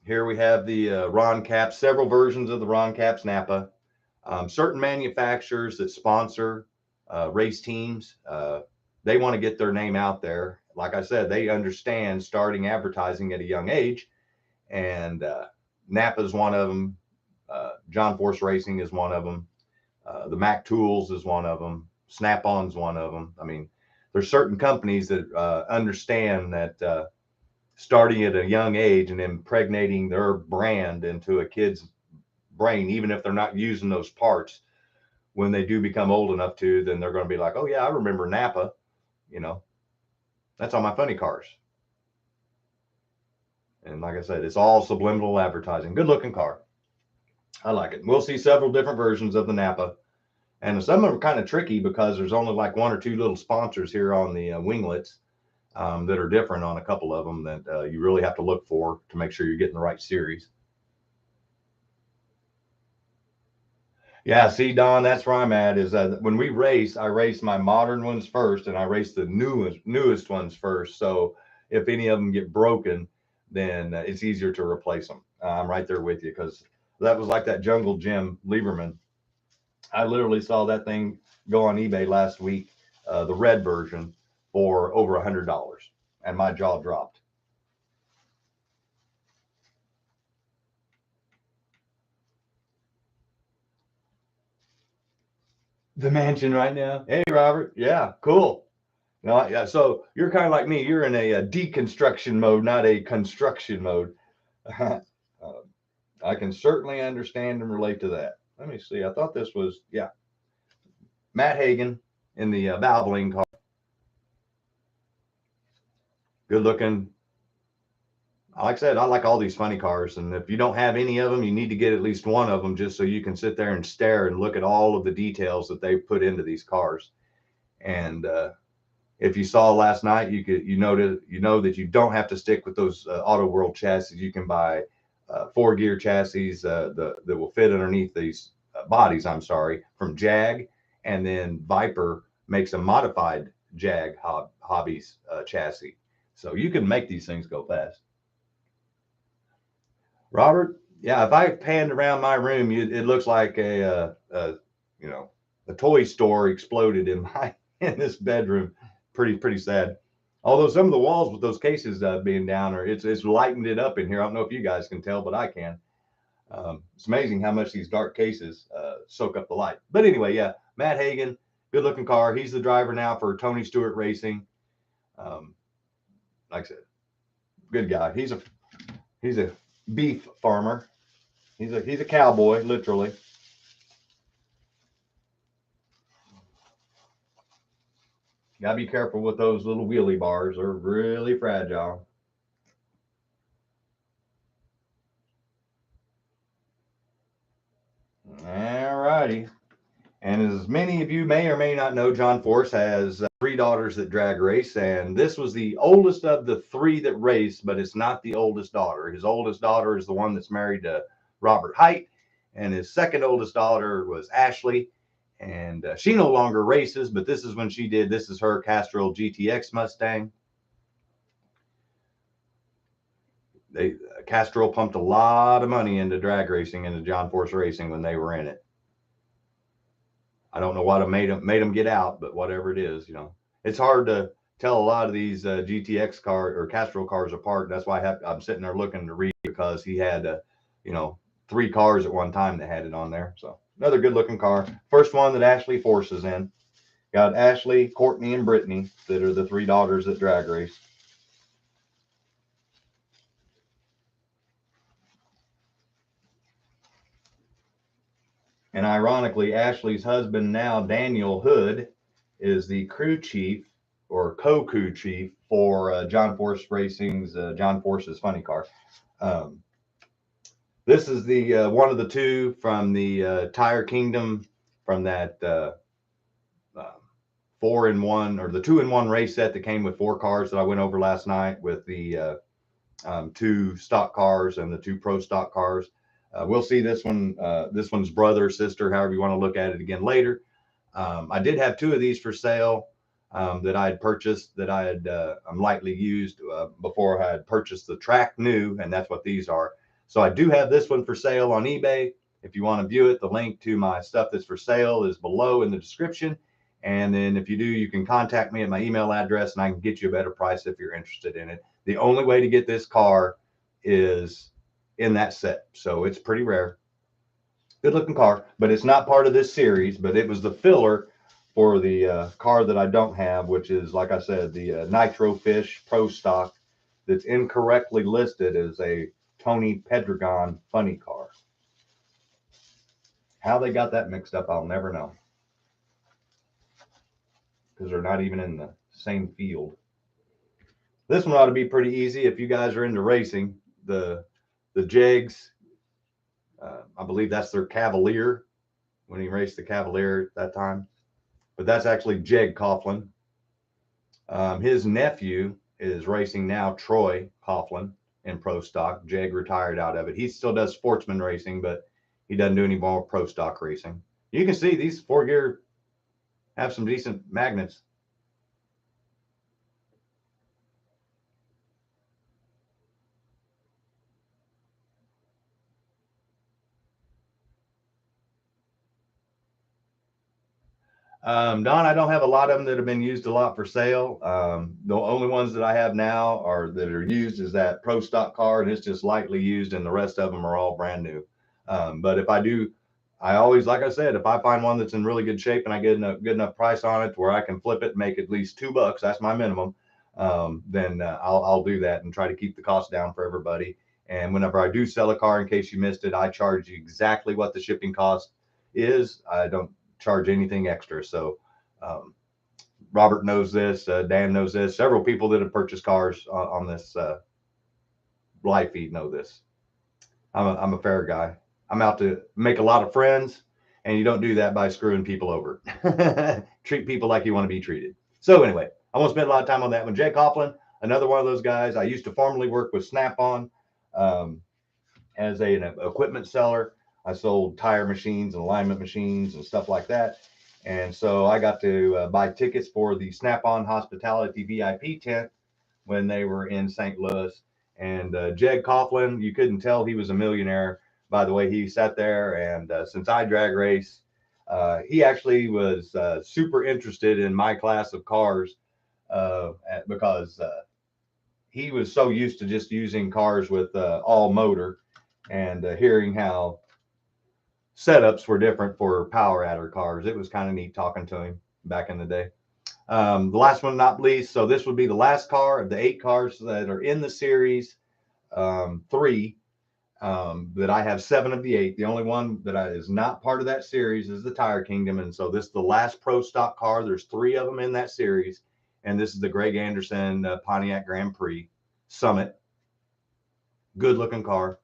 Here we have the Ron Caps, several versions of the Ron Caps Napa. Certain manufacturers that sponsor race teams, they want to get their name out there. Like I said, they understand starting advertising at a young age, and Napa is one of them. John Force Racing is one of them. The Mac Tools is one of them. Snap-on's one of them. I mean, there's certain companies that understand that starting at a young age and impregnating their brand into a kid's brain, even if they're not using those parts, when they do become old enough to, then they're going to be like, oh yeah, I remember Napa, you know, that's on my funny cars. And like I said, it's all subliminal advertising. Good looking car. I like it. We'll see several different versions of the Napa. And some of them are kind of tricky because there's only like 1 or 2 little sponsors here on the winglets that are different on a couple of them that you really have to look for to make sure you're getting the right series. Yeah, see, Don, that's where I'm at. Is when we race, I race my modern ones first, and I race the newest ones first. So if any of them get broken, then it's easier to replace them. I'm right there with you, because that was like that Jungle Jim Lieberman. I literally saw that thing go on eBay last week, the red version, for over $100, and my jaw dropped. The mansion right now. Hey, Robert. Yeah, cool. No, yeah. So you're kind of like me. You're in a deconstruction mode, not a construction mode. I can certainly understand and relate to that. Let me see. I thought this was, yeah, Matt Hagan in the Valvoline car. Good looking. Like I said, I like all these funny cars. And if you don't have any of them, you need to get at least one of them just so you can sit there and stare and look at all of the details that they put into these cars. And if you saw last night, you know that you don't have to stick with those Auto World chassis. You can buy 4-gear chassis that will fit underneath these bodies. I'm sorry, from Jag, and then Viper makes a modified Jag Hobbies chassis, so you can make these things go fast. Robert, yeah, if I panned around my room, it looks like a you know, a toy store exploded in in this bedroom. Pretty sad. Although some of the walls with those cases being down, or it's lightened it up in here. I don't know if you guys can tell, but I can. It's amazing how much these dark cases soak up the light. But anyway, yeah, Matt Hagan, good looking car. He's the driver now for Tony Stewart Racing. Like I said, good guy. He's a beef farmer. He's a cowboy, literally. Gotta be careful with those little wheelie bars. They're really fragile. All righty. And as many of you may or may not know, John Force has 3 daughters that drag race, and this was the oldest of the 3 that raced, but it's not the oldest daughter. His oldest daughter is the one that's married to Robert Hite, and his second oldest daughter was Ashley, and she no longer races, but this is when she did. This is her Castrol GTX Mustang. Castrol pumped a lot of money into drag racing, into John Force Racing when they were in it. I don't know what made them get out, but whatever it is, you know, it's hard to tell a lot of these GTX cars or Castrol cars apart. That's why I'm sitting there looking to read, because he had, you know, 3 cars at one time that had it on there. So another good looking car. First one that Ashley Force is in. Got Ashley, Courtney, and Brittany that are the 3 daughters that drag race. And ironically, Ashley's husband now, Daniel Hood, is the crew chief or co-crew chief for John Force Racing's John Force's funny car. This is the one of the 2 from the Tire Kingdom, from that 4-in-1 or the 2-in-1 race set that came with 4 cars that I went over last night, with the 2 stock cars and the 2 pro stock cars. We'll see this one, this one's brother, sister, however you want to look at it, again later. I did have 2 of these for sale that I had purchased, that I had lightly used before I had purchased the track new, and that's what these are. So I do have this one for sale on eBay. If you want to view it, the link to my stuff that's for sale is below in the description. And then if you do, you can contact me at my email address, and I can get you a better price if you're interested in it. The only way to get this car is in that set, so it's pretty rare. Good looking car, but it's not part of this series, but it was the filler for the car that I don't have, which is, like I said, the Nitro Fish Pro Stock that's incorrectly listed as a Tony Pedregon funny car. How they got that mixed up, I'll never know, because they're not even in the same field. This one ought to be pretty easy if you guys are into racing. The Jegs, I believe that's their Cavalier, when he raced the Cavalier at that time. But that's actually Jeg Coughlin. His nephew is racing now, Troy Coughlin, in pro stock. Jeg retired out of it. He still does sportsman racing, but he doesn't do any more pro stock racing. You can see these 4-gear have some decent magnets. Don, I don't have a lot of them that have been used a lot for sale. The only ones that I have now are that are used is that pro stock car, and it's just lightly used, and the rest of them are all brand new. But if I do, I always, like I said, if I find one that's in really good shape and I get a good enough price on it to where I can flip it and make at least $2, that's my minimum, then I'll do that and try to keep the cost down for everybody. And whenever I do sell a car, in case you missed it, I charge you exactly what the shipping cost is. I don't charge anything extra. So Robert knows this, Dan knows this, several people that have purchased cars on this live feed know this. I'm a fair guy. I'm out to make a lot of friends, and you don't do that by screwing people over. Treat people like you want to be treated. So anyway, I won't spend a lot of time on that one. Jake Coughlin, another one of those guys. I used to formerly work with Snap-on as an equipment seller. I sold tire machines and alignment machines and stuff like that. And so I got to buy tickets for the Snap-on Hospitality VIP tent when they were in St. Louis. And Jeg Coughlin, you couldn't tell he was a millionaire by the way he sat there. And since I drag race, he actually was super interested in my class of cars because he was so used to just using cars with all motor, and hearing how setups were different for power adder cars. It was kind of neat talking to him back in the day. The last one, not least, so this would be the last car of the 8 cars that are in the series 3, that I have 7 of the 8. The only one that is not part of that series is the Tire Kingdom, and so this is the last pro stock car. There's 3 of them in that series, and this is the Greg Anderson Pontiac Grand Prix Summit. Good looking car.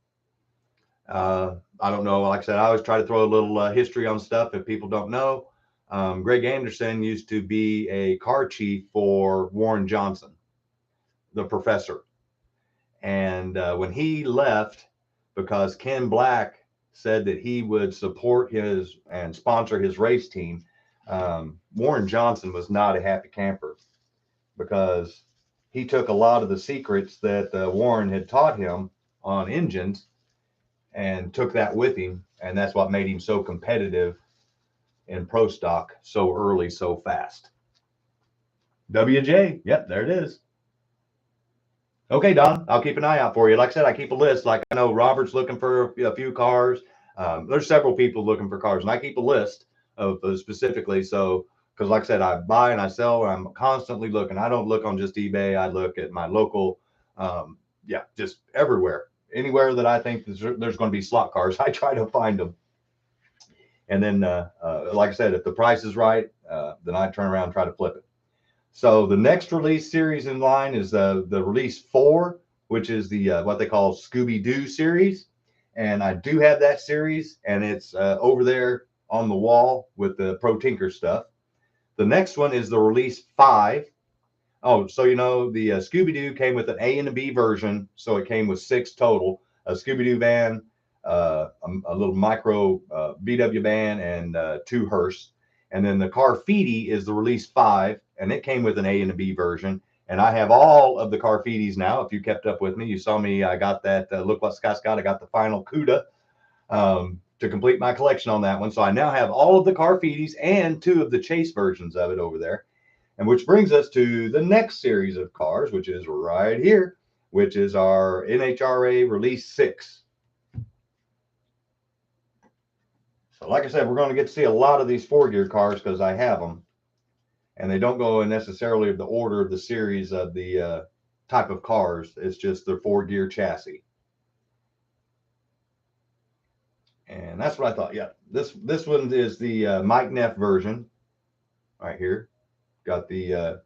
I don't know, like I said, I always try to throw a little history on stuff if people don't know. Greg Anderson used to be a car chief for Warren Johnson, the professor. And when he left, because Ken Black said that he would support his and sponsor his race team, Warren Johnson was not a happy camper, because he took a lot of the secrets that Warren had taught him on engines and took that with him. And that's what made him so competitive in pro stock so early, so fast. WJ, yep, there it is. Okay, Don, I'll keep an eye out for you. Like I said, I keep a list. Like I know Robert's looking for a few cars. There's several people looking for cars, and I keep a list of specifically. So because like I said, I buy and I sell, and I'm constantly looking. I don't look on just eBay. I look at my local, yeah, just everywhere. Anywhere that I think there's going to be slot cars, I try to find them. And then, like I said, if the price is right, then I turn around and try to flip it. So the next release series in line is the Release 4, which is the what they call Scooby-Doo series. And I do have that series, and it's over there on the wall with the Pro Tinker stuff. The next one is the Release 5. Oh, so you know, the Scooby-Doo came with an A and a B version, so it came with 6 total. A Scooby-Doo van, a little micro VW van, and 2 hearse. And then the Carfetti is the Release 5, and it came with an A and a B version. And I have all of the Carfettis now. If you kept up with me, you saw me. I got that. Look what Scott's got. I got the final CUDA to complete my collection on that one. So I now have all of the Carfettis and 2 of the chase versions of it over there. And which brings us to the next series of cars, which is right here, which is our Nhra Release 6. So like I said, we're going to get to see a lot of these 4-gear cars because I have them. And they don't go in necessarily the order of the series of the type of cars. It's just their 4-gear chassis. And that's what I thought. Yeah, this one is the Mike Neff version right here. Got the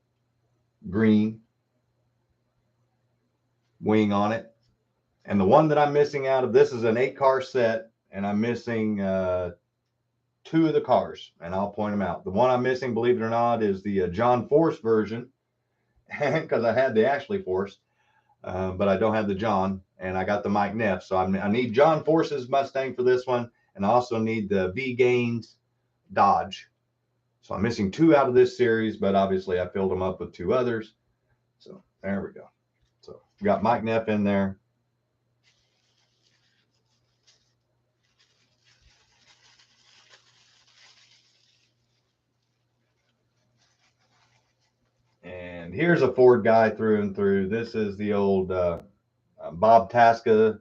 green wing on it. And the one that I'm missing out of this is an 8-car set, and I'm missing 2 of the cars, and I'll point them out. The one I'm missing, believe it or not, is the John Force version, because I had the Ashley Force, but I don't have the John, and I got the Mike Neff. So I need John Force's Mustang for this one, and I also need the V Gaines Dodge. So I'm missing 2 out of this series, but obviously I filled them up with 2 others. So there we go. So we got Mike Neff in there. And here's a Ford guy through and through. This is the old Bob Tasca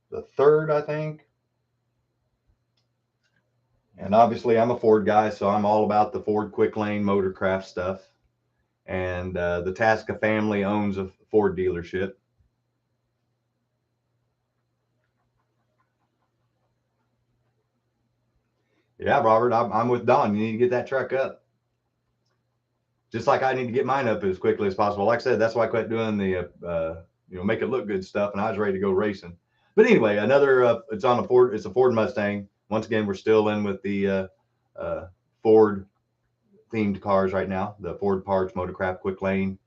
the third, I think. And obviously I'm a Ford guy, so I'm all about the Ford Quick Lane Motorcraft stuff. And the Tasca family owns a Ford dealership. Yeah, Robert, I'm with Don. You need to get that truck up. Just like I need to get mine up as quickly as possible. Like I said, that's why I quit doing the, make it look good stuff, and I was ready to go racing. But anyway, another, it's on a Ford, it's a Ford Mustang. Once again, we're still in with the Ford themed cars right now. The Ford Parts Motorcraft Quick Lane.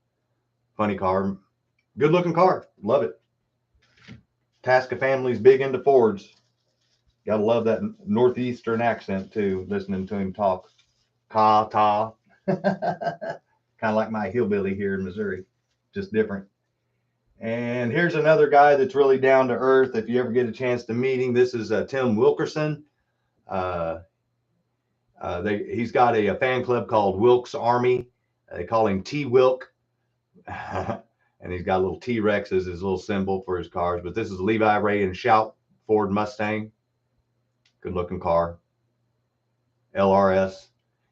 Funny car. Good looking car. Love it. Tasca family's big into Fords. Gotta love that Northeastern accent too, listening to him talk. Ka-ta. Kind of like my hillbilly here in Missouri, just different. And here's another guy that's really down to earth. If you ever get a chance to meet him, this is Tim Wilkerson. He's got a fan club called Wilk's Army. They call him T-Wilk. And he's got little T-Rex as his little symbol for his cars. But this is Levi Ray and Shout Ford Mustang. Good looking car. LRS.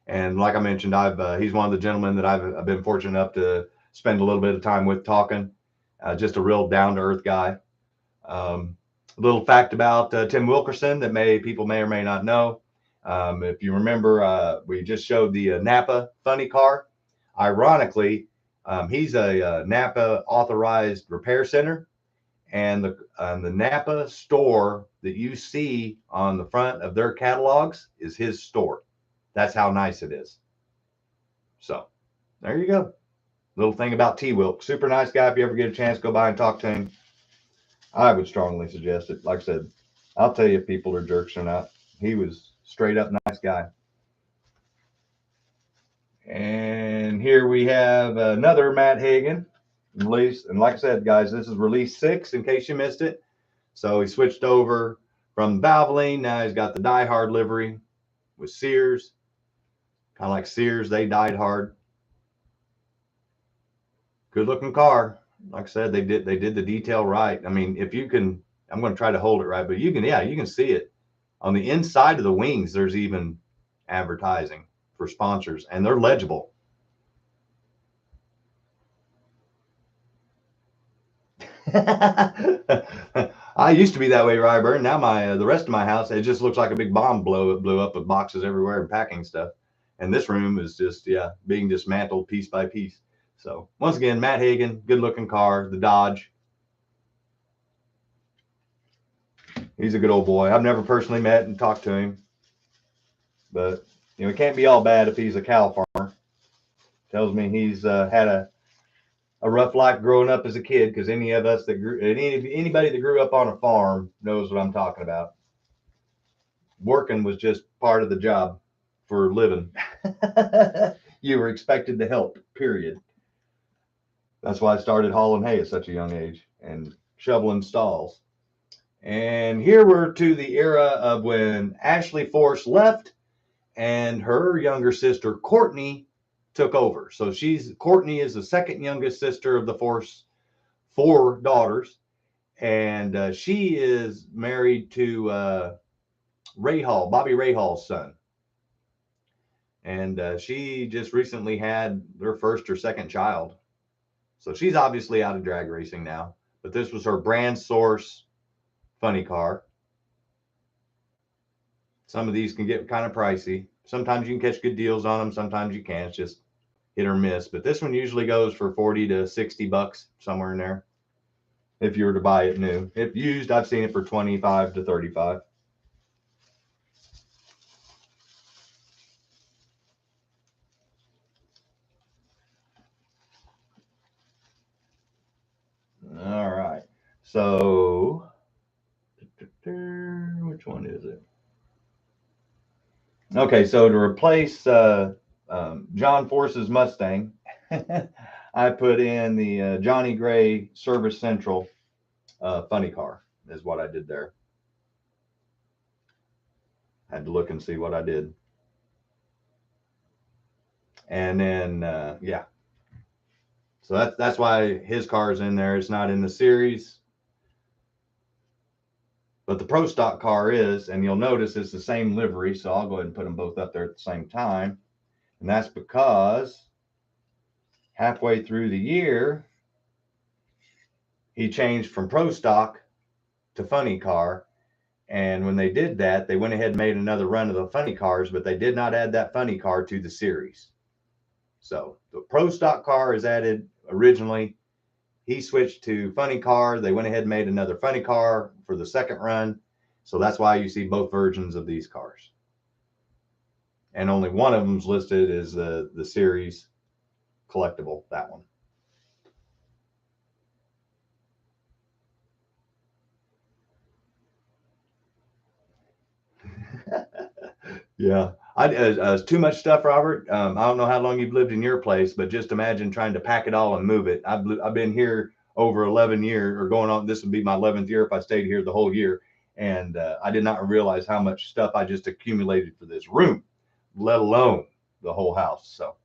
And like I mentioned, he's one of the gentlemen that I've been fortunate enough to spend a little bit of time with talking. Just a real down-to-earth guy. A little fact about Tim Wilkerson that people may or may not know. If you remember, we just showed the Napa funny car. Ironically, he's a Napa authorized repair center, and the Napa store that you see on the front of their catalogs is his store. That's how nice it is. So there you go. Little thing about T-Wilk. Super nice guy. If you ever get a chance, go by and talk to him. I would strongly suggest it. Like I said, I'll tell you if people are jerks or not. He was straight up nice guy. And here we have another Matt Hagan release. And like I said, guys, this is Release 6 in case you missed it. So he switched over from Valvoline. Now he's got the Die Hard livery with Sears. Kind of like Sears, they died hard. Good looking car. Like I said, they did the detail right. I mean, if you can, I'm going to try to hold it right, but you can see it on the inside of the wings. There's even advertising for sponsors, and they're legible. I used to be that way, Ryburn. Now the rest of my house, it just looks like a big bomb blew up with boxes everywhere and packing stuff. And this room is just, yeah, being dismantled piece by piece. So once again, Matt Hagan, good looking car, the Dodge. He's a good old boy. I've never personally met and talked to him, but you know, it can't be all bad if he's a cow farmer. Tells me he's had a rough life growing up as a kid, because any of us that anybody that grew up on a farm knows what I'm talking about. Working was just part of the job for living. You were expected to help, period. That's why I started hauling hay at such a young age and shoveling stalls. And here we're to the era of when Ashley Force left and her younger sister Courtney took over. So Courtney is the second youngest sister of the Force 4 daughters, and she is married to Bobby Rahall's son. And she just recently had their first or second child. So she's obviously out of drag racing now, but this was her brand source funny car. Some of these can get kind of pricey. Sometimes you can catch good deals on them. Sometimes you can't. It's just hit or miss. But this one usually goes for 40 to 60 bucks, somewhere in there, if you were to buy it new. If used, I've seen it for 25 to 35. All right. So, which one is it? Okay, so to replace John Force's Mustang, I put in the Johnny Gray Service Central funny car, is what I did there. Had to look and see what I did. And then, yeah. So that's why his car is in there. It's not in the series. But the Pro Stock car is, and you'll notice it's the same livery. So I'll go ahead and put them both up there at the same time. And that's because halfway through the year, he changed from Pro Stock to funny car. And when they did that, they went ahead and made another run of the funny cars, but they did not add that funny car to the series. So the Pro Stock car is added originally. He switched to funny car. They went ahead and made another funny car for the second run. So that's why you see both versions of these cars. And only one of them's listed as the series collectible, that one. Yeah. It's too much stuff, Robert. I don't know how long you've lived in your place, but just imagine trying to pack it all and move it. I've been here over 11 years, or going on, this would be my 11th year if I stayed here the whole year. And I did not realize how much stuff I just accumulated for this room, let alone the whole house. So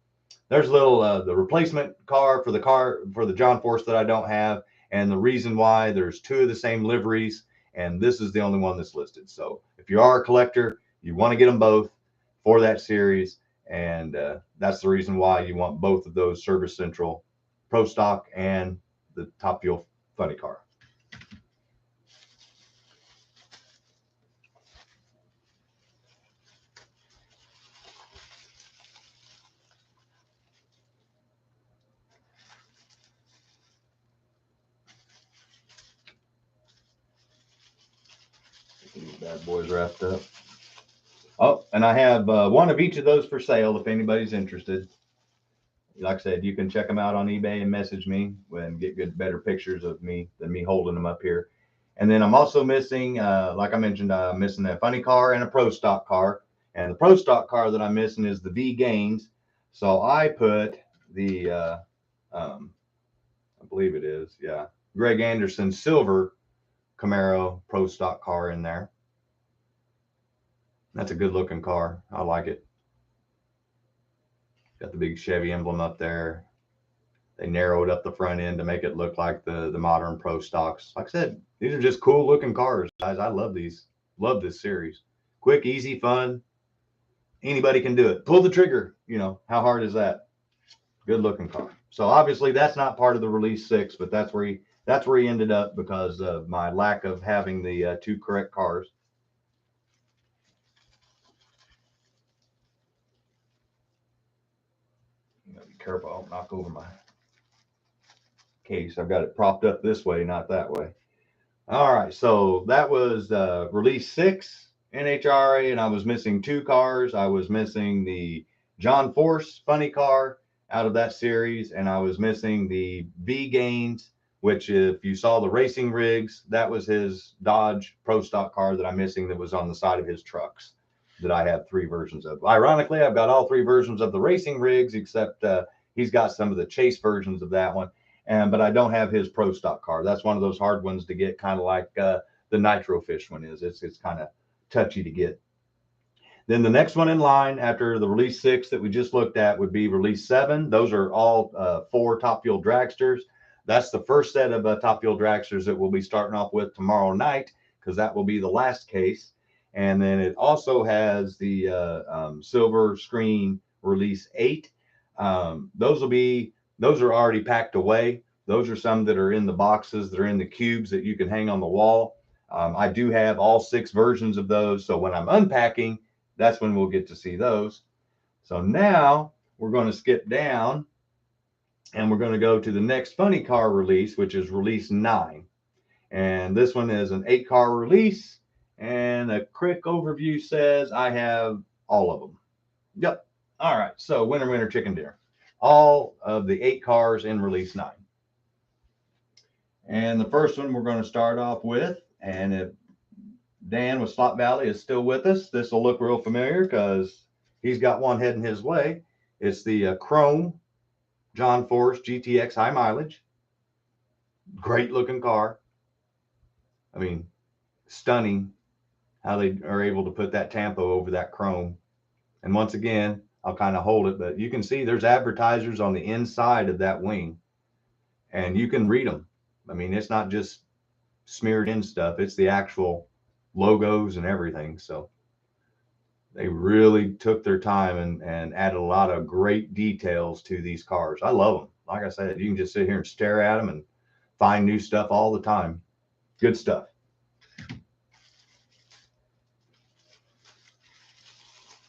there's a little, the replacement car for the John Force that I don't have. And the reason why: there's two of the same liveries, and this is the only one that's listed. So if you are a collector, you want to get them both for that series. And that's the reason why you want both of those Service Central Pro Stock and the Top Fuel funny car. These bad boys wrapped up. Oh, and I have one of each of those for sale if anybody's interested. Like I said, you can check them out on eBay and message me and get better pictures of me than me holding them up here. And then I'm also missing, like I mentioned, I'm missing a funny car and a Pro Stock car. And the Pro Stock car that I'm missing is the V Gaines. So I put the, I believe it is, yeah, Greg Anderson silver Camaro Pro Stock car in there. That's a good looking car. I like it. Got the big Chevy emblem up there. They narrowed up the front end to make it look like the modern Pro Stocks. Like I said, these are just cool looking cars, guys. I love these. Love this series. Quick, easy, fun. Anybody can do it. Pull the trigger. You know, how hard is that? Good looking car. So obviously that's not part of the Release 6, but that's where he ended up because of my lack of having the two correct cars. You gotta be careful. I don't knock over my case. I've got it propped up this way, not that way. All right, so that was Release 6 NHRA, and I was missing two cars. I was missing the John Force funny car out of that series, and I was missing the B Gaines, which if you saw the racing rigs, that was his Dodge Pro Stock car that I'm missing that was on the side of his trucks that I have three versions of. Ironically, I've got all three versions of the racing rigs, except he's got some of the chase versions of that one. But I don't have his Pro Stock car. That's one of those hard ones to get, kind of like the Nitro Fish one is. It's kind of touchy to get. Then the next one in line after the Release 6 that we just looked at would be Release 7. Those are all 4 Top Fuel dragsters. That's the first set of Top Fuel dragsters that we'll be starting off with tomorrow night, because that will be the last case. And then it also has the silver screen Release 8. Those are already packed away. Those are some that are in the boxes that are in the cubes that you can hang on the wall. I do have all 6 versions of those. So when I'm unpacking, that's when we'll get to see those. So now we're going to skip down and we're going to go to the next funny car release, which is Release 9. And this one is an 8-car release. And a quick overview says I have all of them. Yep. All right. So winner, winner, chicken dinner. All of the 8 cars in Release 9. And the first one we're going to start off with, and if Dan with Slot Valley is still with us, this will look real familiar because he's got one heading his way. It's the Chrome John Force GTX High Mileage. Great looking car. I mean, stunning how they are able to put that tampo over that chrome. And once again, I'll kind of hold it, but you can see there's advertisers on the inside of that wing, and you can read them. I mean, it's not just smeared in stuff. It's the actual logos and everything. So they really took their time and added a lot of great details to these cars. I love them. Like I said, you can just sit here and stare at them and find new stuff all the time. Good stuff.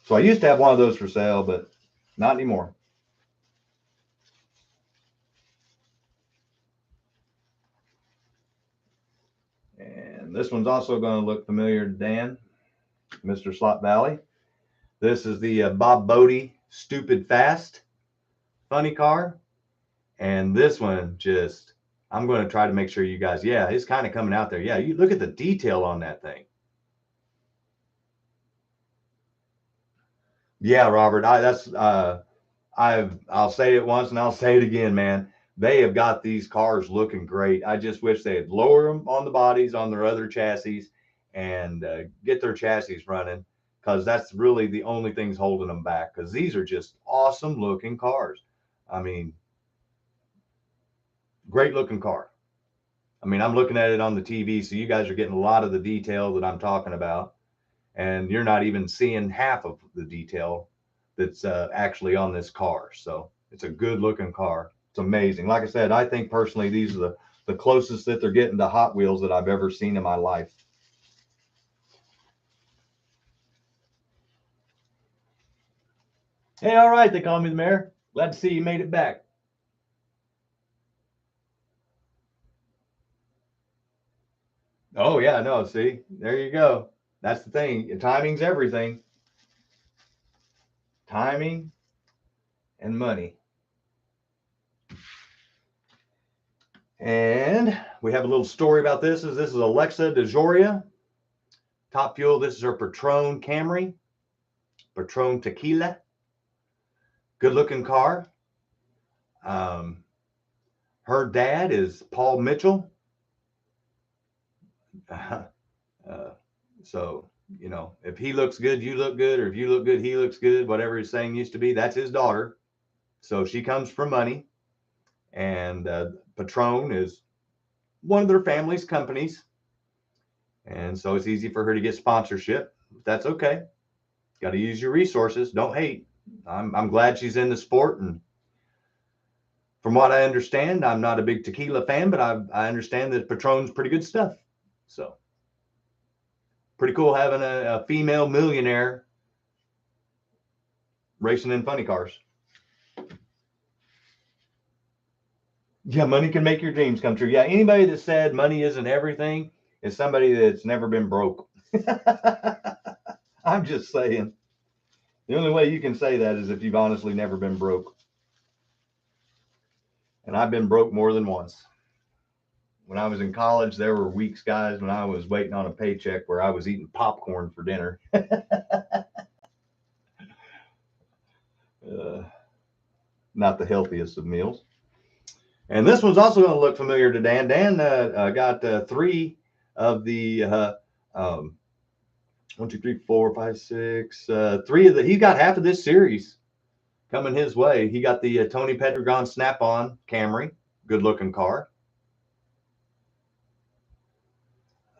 So I used to have one of those for sale, but not anymore. And this one's also going to look familiar to Dan, Mr. Slot Valley. This is the Bob Bodie Stupid Fast funny car. And this one just, I'm going to try to make sure you guys, yeah, it's kind of coming out there. Yeah, you look at the detail on that thing. Yeah, Robert, I'll say it once and I'll say it again, man. They have got these cars looking great. I just wish they'd lower them on the bodies on their other chassis and get their chassis running, because that's really the only things holding them back, because these are just awesome looking cars. I mean, great looking car. I mean, I'm looking at it on the TV, so you guys are getting a lot of the detail that I'm talking about, and you're not even seeing half of the detail that's actually on this car. So it's a good looking car. It's amazing. Like I said, I think personally these are the closest that they're getting to Hot Wheels that I've ever seen in my life. Hey, all right, they call me the mayor. Glad to see you made it back. Oh yeah, no, see, there you go. That's the thing. Timing's everything. Timing and money. And we have a little story about this. This is Alexa DeJoria. Top Fuel. This is her Patron Camry. Patron Tequila. Good looking car. Her dad is Paul Mitchell. So, you know, if he looks good, you look good, or if you look good, he looks good, whatever his saying used to be. That's his daughter. So she comes from money. And Patron is one of their family's companies. And so it's easy for her to get sponsorship. That's okay. Got to use your resources. Don't hate. I'm glad she's in the sport, and from what I understand, I'm not a big tequila fan, but I understand that Patron's pretty good stuff. So pretty cool having a female millionaire racing in funny cars. Yeah, money can make your dreams come true. Yeah, anybody that said money isn't everything is somebody that's never been broke. I'm just saying. The only way you can say that is if you've honestly never been broke. And I've been broke more than once. When I was in college, there were weeks, guys, when I was waiting on a paycheck where I was eating popcorn for dinner. Not the healthiest of meals. And this one's also going to look familiar to Dan. Dan got 3 of the 1, 2, 3, 4, 5, 6, 3 of the. He got half of this series coming his way. He got the Tony Pedregon Snap-on Camry, good looking car.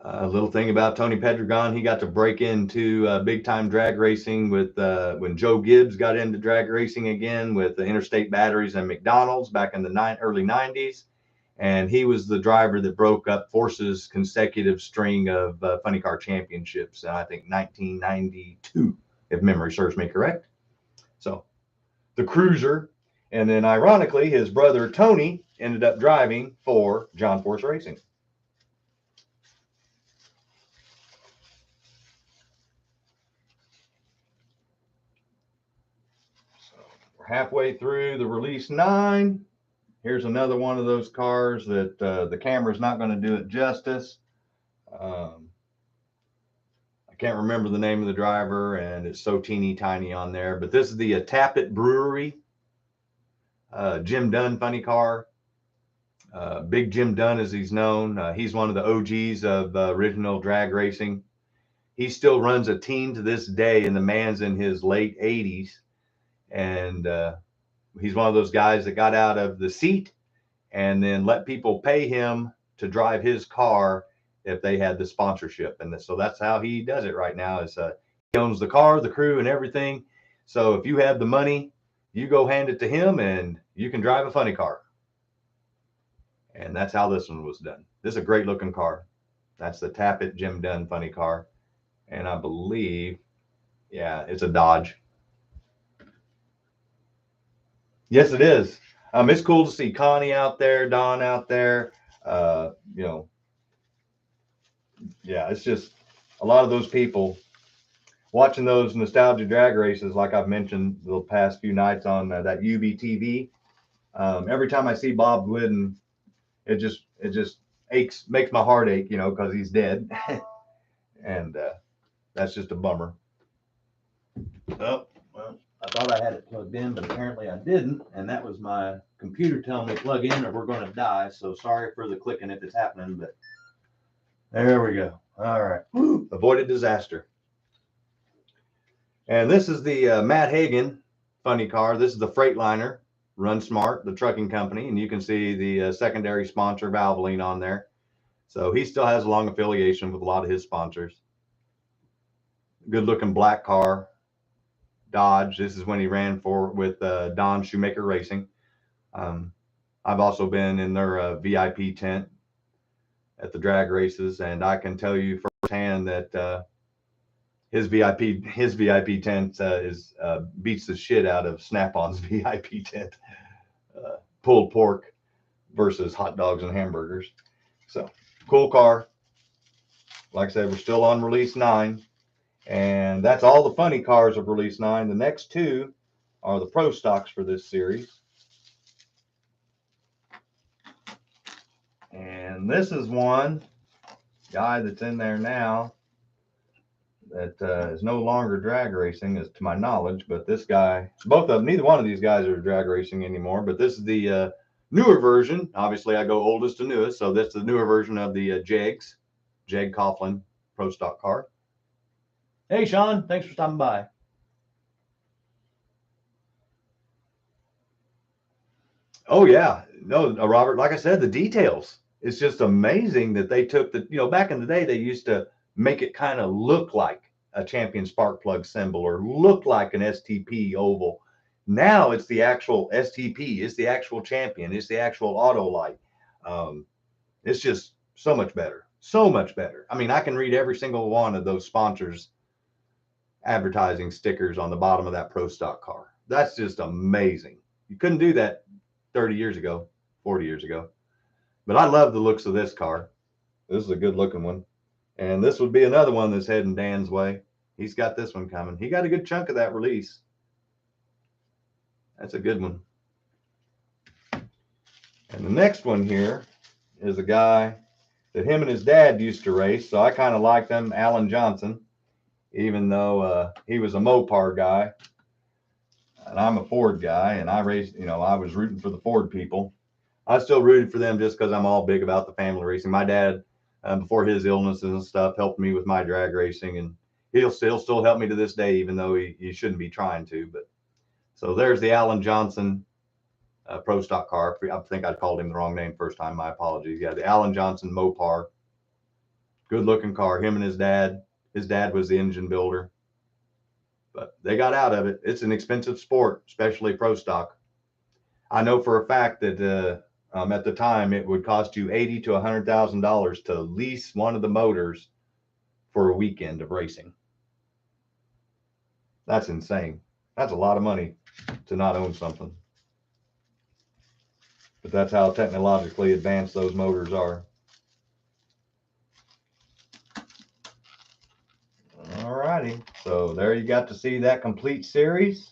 A little thing about Tony Pedregon, he got to break into big time drag racing with when Joe Gibbs got into drag racing again with the Interstate Batteries and McDonald's back in the early 90s. And he was the driver that broke up Force's consecutive string of funny car championships, I think 1992, if memory serves me correct. So the Cruiser. And then ironically, his brother Tony ended up driving for John Force Racing. Halfway through the Release 9. Here's another one of those cars that the camera's not going to do it justice. I can't remember the name of the driver, and it's so teeny tiny on there. But this is the Tappet Brewery Jim Dunn funny car. Big Jim Dunn, as he's known. He's one of the OGs of original drag racing. He still runs a team to this day, and the man's in his late 80s. And he's one of those guys that got out of the seat and then let people pay him to drive his car if they had the sponsorship. And so that's how he does it right now. Is he owns the car, the crew, and everything. So if you have the money, you go hand it to him, and you can drive a funny car. And that's how this one was done. This is a great looking car. That's the Tappet Jim Dunn funny car. And I believe, yeah, it's a Dodge. Yes, it is. It's cool to see Connie out there, Don out there. Yeah, it's just a lot of those people watching those nostalgia drag races, like I've mentioned the past few nights on that UBTV. Every time I see Bob Glidden, it just aches, makes my heart ache, because he's dead, and that's just a bummer. Oh, well. I thought I had it plugged in, but apparently I didn't. And that was my computer telling me plug in or we're going to die. So sorry for the clicking if it's happening, but there we go. All right. Woo, avoided disaster. And this is the Matt Hagan funny car. This is the Freightliner, Run Smart, the trucking company. And you can see the secondary sponsor, Valvoline, on there. So he still has a long affiliation with a lot of his sponsors. Good looking black car. Dodge. This is when he ran with Don Shoemaker Racing. I've also been in their VIP tent at the drag races, and I can tell you firsthand that his VIP tent beats the shit out of Snap-on's VIP tent. Pulled pork versus hot dogs and hamburgers. So cool car. Like I said, we're still on Release 9. And that's all the funny cars of Release 9. The next 2 are the pro stocks for this series. And this is one guy that's in there now that is no longer drag racing, as to my knowledge. But this guy, both of them, neither one of these guys are drag racing anymore. But this is the newer version. Obviously, I go oldest to newest. So this is the newer version of the Jeg Coughlin pro stock car. Hey, Sean, thanks for stopping by. Oh, yeah. No, Robert, like I said, the details. It's just amazing that they took the, back in the day, they used to make it kind of look like a champion spark plug symbol or look like an STP oval. Now it's the actual STP, it's the actual champion, it's the actual auto light. It's just so much better, so much better. I mean, I can read every single one of those sponsors advertising stickers on the bottom of that Pro stock car. That's just amazing. You couldn't do that 30 years ago, 40 years ago. But I love the looks of this car. This is a good looking one. And this would be another one that's heading Dan's way. He's got this one coming. He got a good chunk of that release. That's a good one. And the next one here is a guy that him and his dad used to race. So I kind of like them, Alan Johnson, even though he was a Mopar guy. And I'm a Ford guy. And I raced, you know, I was rooting for the Ford people. I still rooted for them just because I'm all big about the family racing. My dad, before his illnesses and stuff, helped me with my drag racing, and he'll still help me to this day, even though he shouldn't be trying to. But so there's the Alan Johnson Pro stock car. I think I called him the wrong name first time. My apologies. Yeah, the Alan Johnson Mopar. Good looking car. Him and his dad. His dad was the engine builder, but they got out of it. It's an expensive sport, especially pro stock. I know for a fact that at the time, it would cost you $80,000 to $100,000 to lease one of the motors for a weekend of racing. That's insane. That's a lot of money to not own something. But that's how technologically advanced those motors are. All righty. So there you got to see that complete series.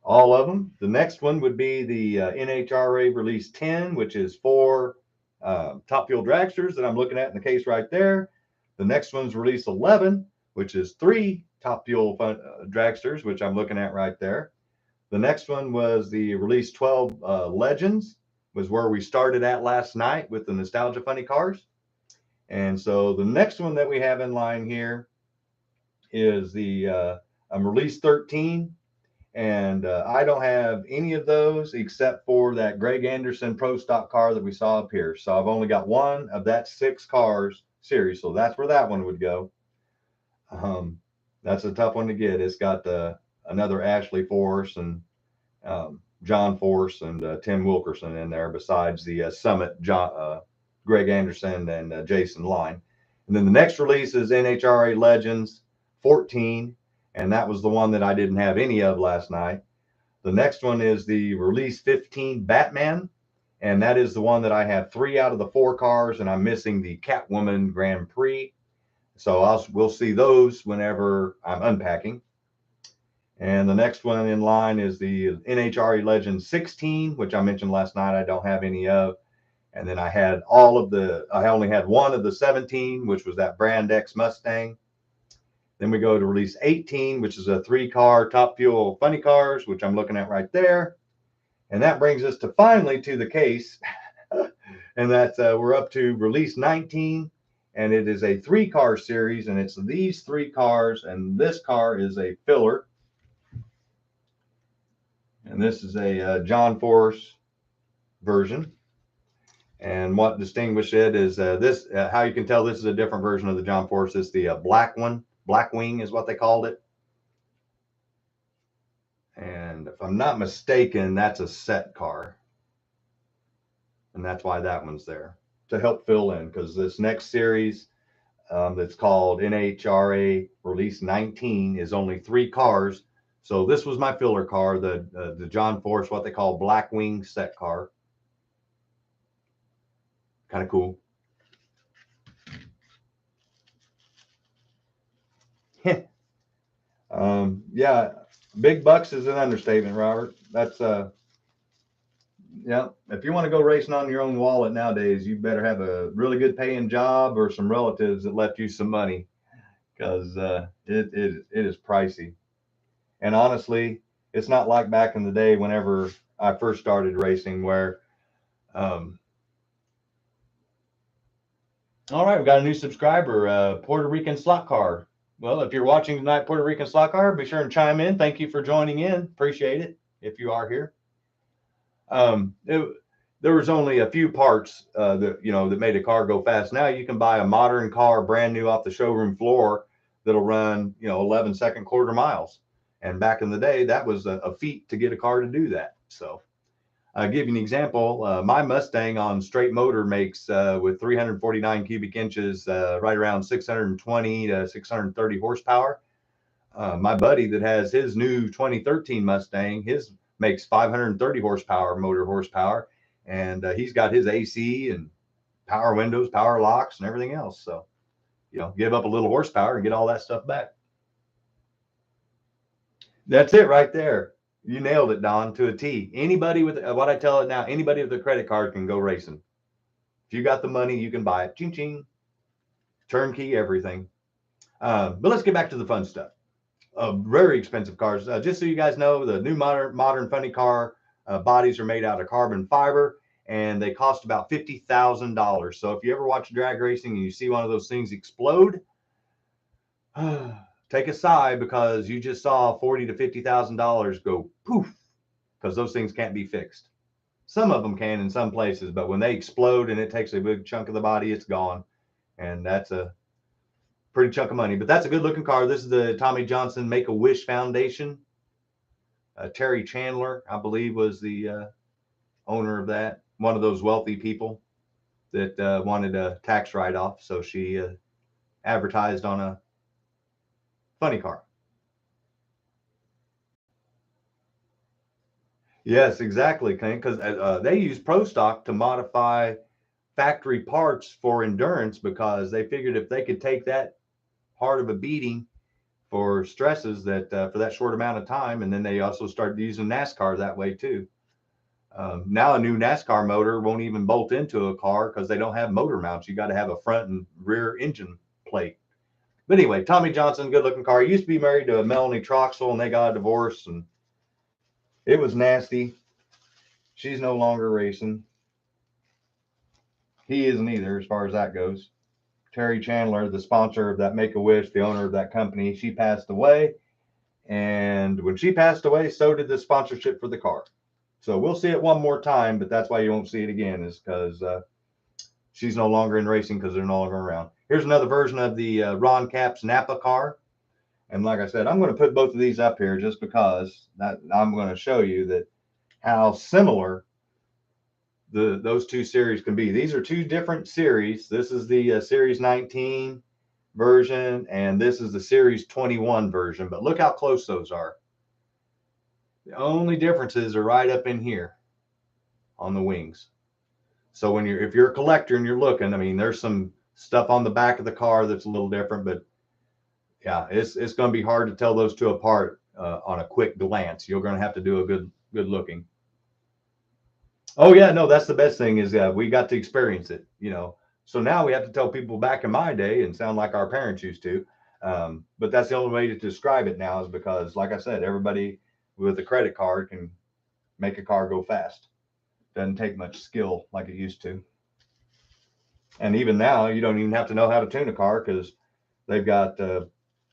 All of them. The next one would be the NHRA Release 10, which is 4 Top Fuel dragsters that I'm looking at in the case right there. The next one's Release 11, which is 3 Top Fuel dragsters, which I'm looking at right there. The next one was the Release 12 Legends, was where we started at last night with the Nostalgia Funny cars. And so the next one that we have in line here is the Release 13. And I don't have any of those except for that Greg Anderson Pro stock car that we saw up here. So I've only got one of that 6 cars series. So that's where that one would go. That's a tough one to get. It's got another Ashley Force and John Force and Tim Wilkerson in there, besides the Summit Greg Anderson and Jason Line. And then the next release is NHRA Legends 14. And that was the one that I didn't have any of last night. The next one is the Release 15 Batman. And that is the one that I have 3 out of the 4 cars, and I'm missing the Catwoman Grand Prix. So we'll see those whenever I'm unpacking. And the next one in line is the NHRA Legends 16, which I mentioned last night I don't have any of. And then I only had one of the 17, which was that Brand X Mustang. Then we go to Release 18, which is a 3-car Top Fuel Funny cars, which I'm looking at right there. And that brings us to finally to the case. And that's we're up to Release 19. And it is a 3-car series. And it's these 3 cars. And this car is a filler. And this is a John Force version. And what distinguishes it is this, how you can tell this is a different version of the John Force. It's the black one. Blackwing is what they called it. And if I'm not mistaken, that's a set car. And that's why that one's there, to help fill in, because this next series that's called NHRA Release 19 is only 3 cars. So this was my filler car, the John Force, what they call Blackwing set car. Kind of cool. Yeah, big bucks is an understatement, Robert. That's yeah, if you want to go racing on your own wallet nowadays, you better have a really good paying job or some relatives that left you some money, because it is pricey. And honestly, it's not like back in the day whenever I first started racing, where all right, we've got a new subscriber, Puerto Rican Slot Car. Well, if you're watching tonight, Puerto Rican Slot Car, be sure and chime in. Thank you for joining in. Appreciate it if you are here. There was only a few parts that made a car go fast. Now you can buy a modern car brand new off the showroom floor that'll run, 11-second quarter miles. And back in the day, that was a feat to get a car to do that. So I'll give you an example. My Mustang on straight motor makes with 349 cubic inches, right around 620 to 630 horsepower. My buddy that has his new 2013 Mustang, his makes 530 horsepower motor horsepower, and he's got his AC and power windows, power locks, and everything else. So, give up a little horsepower and get all that stuff back. That's it right there. You nailed it, Don, to a T. Anybody with what I tell it now, anybody with a credit card can go racing. If you got the money, you can buy it. Ching ching. Turnkey everything. But let's get back to the fun stuff. Very expensive cars. Just so you guys know, the new modern funny car bodies are made out of carbon fiber, and they cost about $50,000. So if you ever watch drag racing and you see one of those things explode, take a sigh, because you just saw $40,000 to $50,000 go poof, because those things can't be fixed. Some of them can in some places, but when they explode and it takes a big chunk of the body, it's gone, and that's a pretty chunk of money. But that's a good looking car. This is the Tommy Johnson Make-A-Wish Foundation. Terry Chandler, I believe, was the owner of that. One of those wealthy people that wanted a tax write-off, so she advertised on a funny car. Yes, exactly, because they use Pro Stock to modify factory parts for endurance, because they figured if they could take that hard of a beating for stresses that for that short amount of time, and then they also started using NASCAR that way too. Now a new NASCAR motor won't even bolt into a car because they don't have motor mounts. You got to have a front and rear engine plate. But anyway, Tommy Johnson, good looking car. He used to be married to Melanie Traxxas, and they got a divorce, and it was nasty. She's no longer racing. He isn't either, as far as that goes. Terry Chandler, the sponsor of that Make-A-Wish, the owner of that company, she passed away. And when she passed away, so did the sponsorship for the car. So we'll see it one more time, but that's why you won't see it again, is because she's no longer in racing, because they're no longer around. Here's another version of the Ron Capps Napa car. And like I said, I'm going to put both of these up here just because I'm going to show you that how similar those two series can be. These are two different series. This is the Series 19 version, and this is the Series 21 version. But look how close those are. The only differences are right up in here on the wings. So if you're a collector and you're looking, I mean, there's some stuff on the back of the car that's a little different, but yeah, it's going to be hard to tell those two apart on a quick glance. You're going to have to do a good looking. Oh yeah, no, that's the best thing, is we got to experience it, So now we have to tell people back in my day and sound like our parents used to. But that's the only way to describe it now, is because, like I said, everybody with a credit card can make a car go fast. Doesn't take much skill like it used to. And even now, you don't even have to know how to tune a car, because they've got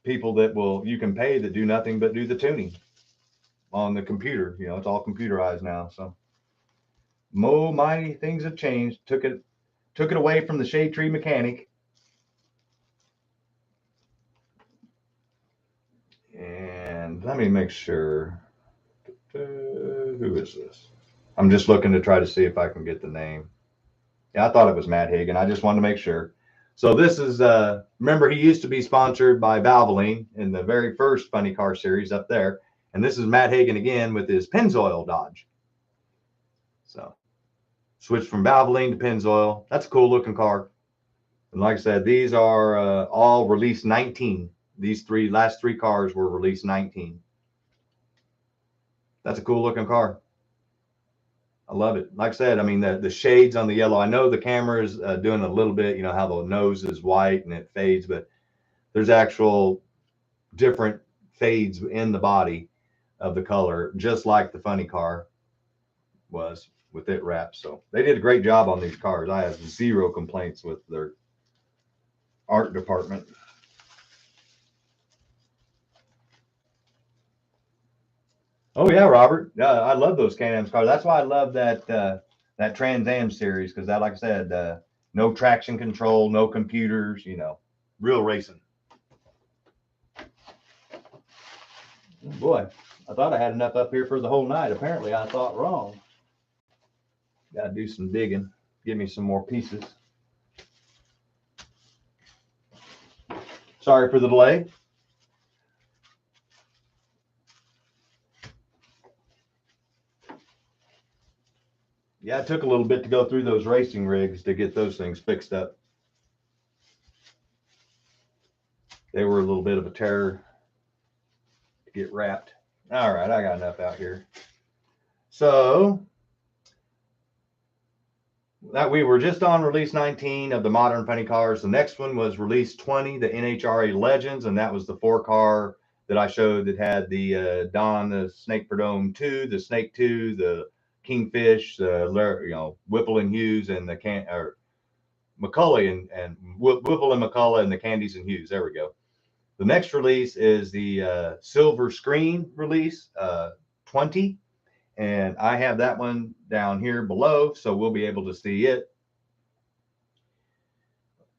people that you can pay that do nothing but do the tuning on the computer. It's all computerized now. So, mighty things have changed. Took it away from the shade tree mechanic. And let me make sure. Who is this? I'm just looking to try to see if I can get the name. Yeah, I thought it was Matt Hagan. I just wanted to make sure. So this is, remember, he used to be sponsored by Valvoline in the very first funny car series up there. And this is Matt Hagan again with his Pennzoil Dodge. So switched from Valvoline to Pennzoil. That's a cool looking car. And like I said, these are all released 19. These last three cars were released 19. That's a cool looking car. I love it. Like I said, I mean, the shades on the yellow, I know the camera is doing a little bit, how the nose is white and it fades, but there's actual different fades in the body of the color, just like the funny car was with it wrapped. So they did a great job on these cars. I have zero complaints with their art department. Oh yeah, Robert. I love those Can-Am cars. That's why I love that Trans Am series, because that, like I said, no traction control, no computers, real racing. Boy, I thought I had enough up here for the whole night. Apparently, I thought wrong. Got to do some digging. Give me some more pieces. Sorry for the delay. Yeah, it took a little bit to go through those racing rigs to get those things fixed up. They were a little bit of a terror to get wrapped. All right, I got enough out here. So that we were just on release 19 of the modern funny cars. The next one was release 20, the Nhra Legends, and that was the 4-car that I showed that had the Don, the Snake Perdome 2, the Snake 2, the Kingfish, the Whipple and Hughes, and the McCullough and Whipple and McCullough and the Candies and Hughes. There we go. The next release is the silver screen release 20. And I have that one down here below, so we'll be able to see it.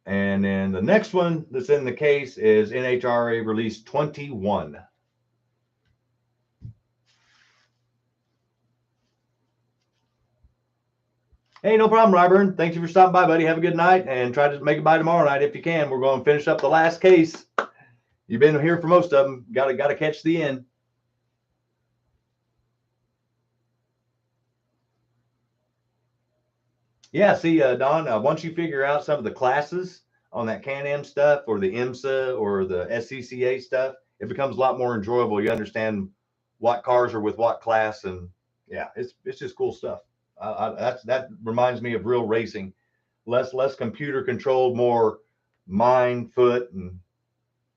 And then the next one that's in the case is Nhra Release 21. Hey, no problem, Ryburn. Thank you for stopping by, buddy. Have a good night, and try to make it by tomorrow night if you can. We're going to finish up the last case. You've been here for most of them. Got to catch the end. Yeah, see, Don, once you figure out some of the classes on that Can-Am stuff or the IMSA or the SCCA stuff, it becomes a lot more enjoyable. You understand what cars are with what class, and yeah, it's just cool stuff. That reminds me of real racing. Less computer controlled, more mind, foot, and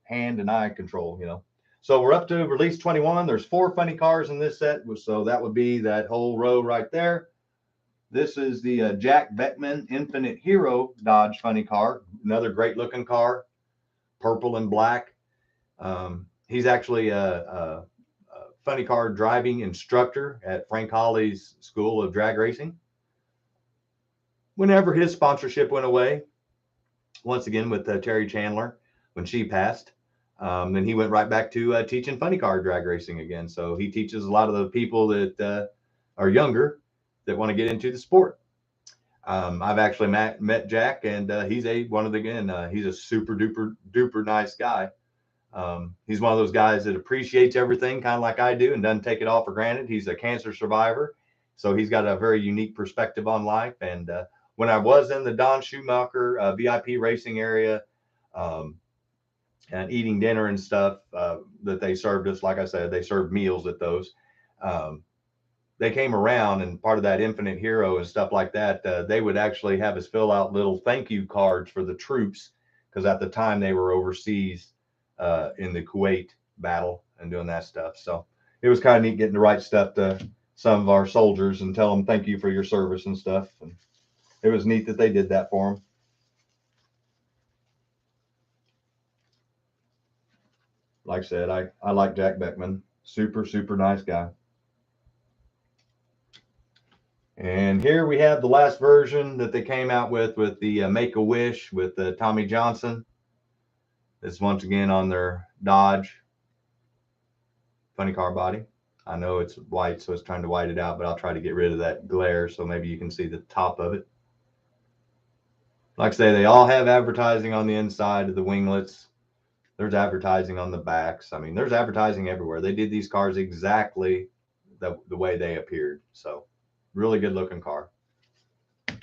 hand and eye control, you know. So we're up to release 21. There's 4 funny cars in this set, so that would be that whole row right there. This is the Jack Beckman Infinite Hero Dodge funny car. Another great looking car, purple and black. He's actually a funny car driving instructor at Frank Hawley's School of Drag Racing. Whenever his sponsorship went away, once again with Terry Chandler, when she passed, then he went right back to teaching funny car drag racing again. So he teaches a lot of the people that are younger that want to get into the sport. I've actually met Jack, and he's he's a super duper nice guy. He's one of those guys that appreciates everything kind of like I do and doesn't take it all for granted. He's a cancer survivor, so he's got a very unique perspective on life. And when I was in the Don Schumacher VIP racing area and eating dinner and stuff that they served us, like I said, they served meals at those. They came around, and part of that Infinite Hero and stuff like that, they would actually have us fill out little thank you cards for the troops, because at the time they were overseas in the Kuwait battle and doing that stuff. So it was kind of neat getting to write stuff to some of our soldiers and tell them thank you for your service and stuff. And it was neat that they did that for them. Like I said, I like Jack Beckman. Super nice guy. And here we have the last version that they came out with the Make-A-Wish with Tommy Johnson. This once again on their Dodge funny car body. I know it's white, so it's trying to white it out, but I'll try to get rid of that glare so maybe you can see the top of it. Like I say, they all have advertising on the inside of the winglets. There's advertising on the backs. I mean, there's advertising everywhere. They did these cars exactly the way they appeared. So really good looking car. And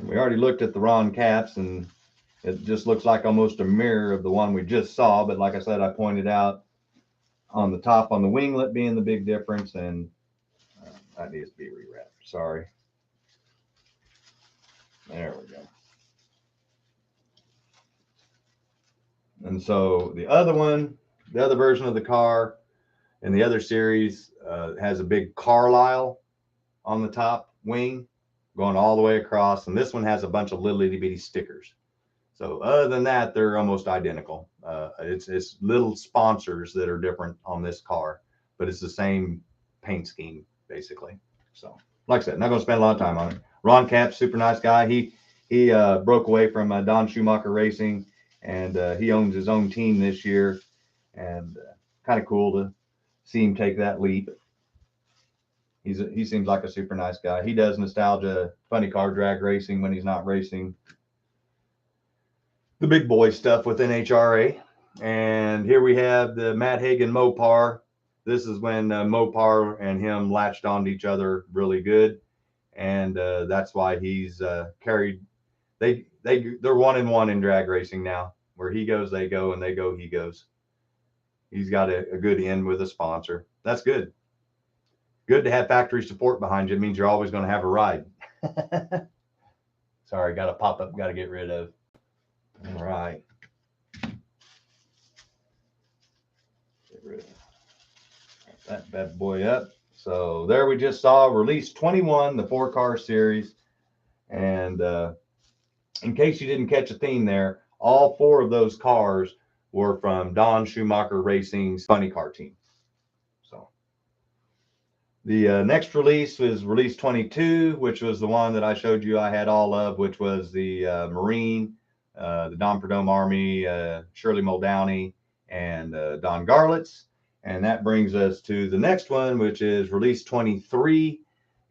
we already looked at the Ron caps, and it just looks like almost a mirror of the one we just saw. But like I said, I pointed out on the top on the winglet being the big difference, and that needs to be rewrapped. Sorry. There we go. And so the other one, the other version of the car in the other series has a big Carlisle on the top wing going all the way across. And this one has a bunch of little itty bitty stickers. So other than that, they're almost identical. It's little sponsors that are different on this car, but it's the same paint scheme basically. So like I said, not going to spend a lot of time on it. Ron Capps, super nice guy. He broke away from Don Schumacher Racing, and he owns his own team this year. and kind of cool to see him take that leap. He seems like a super nice guy. He does nostalgia, funny car drag racing when he's not racing the big boy stuff within NHRA. And here we have the Matt Hagan Mopar. This is when Mopar and him latched onto each other really good, and that's why he's carried. They're 1-1 in drag racing now. Where he goes, they go, and they go, he goes. He's got a good end with a sponsor. That's good. Good to have factory support behind you. It means you're always going to have a ride. Sorry, got a pop up, got to get rid of. All right. Get rid of that bad boy up. So there we just saw release 21, the 4-car series. And in case you didn't catch a theme there, all 4 of those cars were from Don Schumacher Racing's funny car team. So the next release was release 22, which was the one that I showed you I had all of, which was the Marine, the Don Perdome Army, Shirley Muldowney, and Don Garlitz. And that brings us to the next one, which is release 23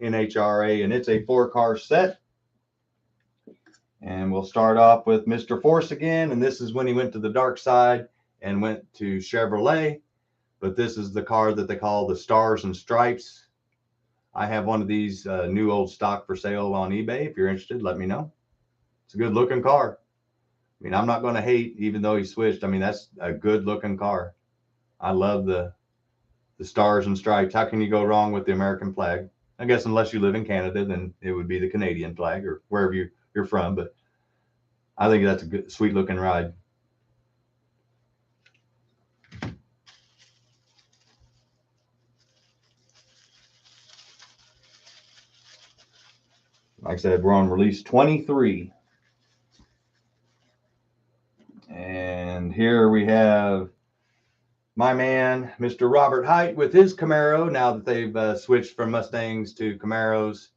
in NHRA, and it's a 4-car set. And we'll start off with Mr. Force again, and this is when he went to the dark side and went to Chevrolet. But this is the car that they call the Stars and Stripes. I have one of these new old stock for sale on eBay. If you're interested, let me know. It's a good looking car. I mean, I'm not going to hate, even though he switched. I mean, that's a good looking car. I love the Stars and Stripes. How can you go wrong with the American flag? I guess unless you live in Canada, then it would be the Canadian flag or wherever you're from. But I think that's a good, sweet looking ride. Like I said, we're on release 23. And here we have my man, Mr. Robert Height, with his Camaro, now that they've switched from Mustangs to Camaros,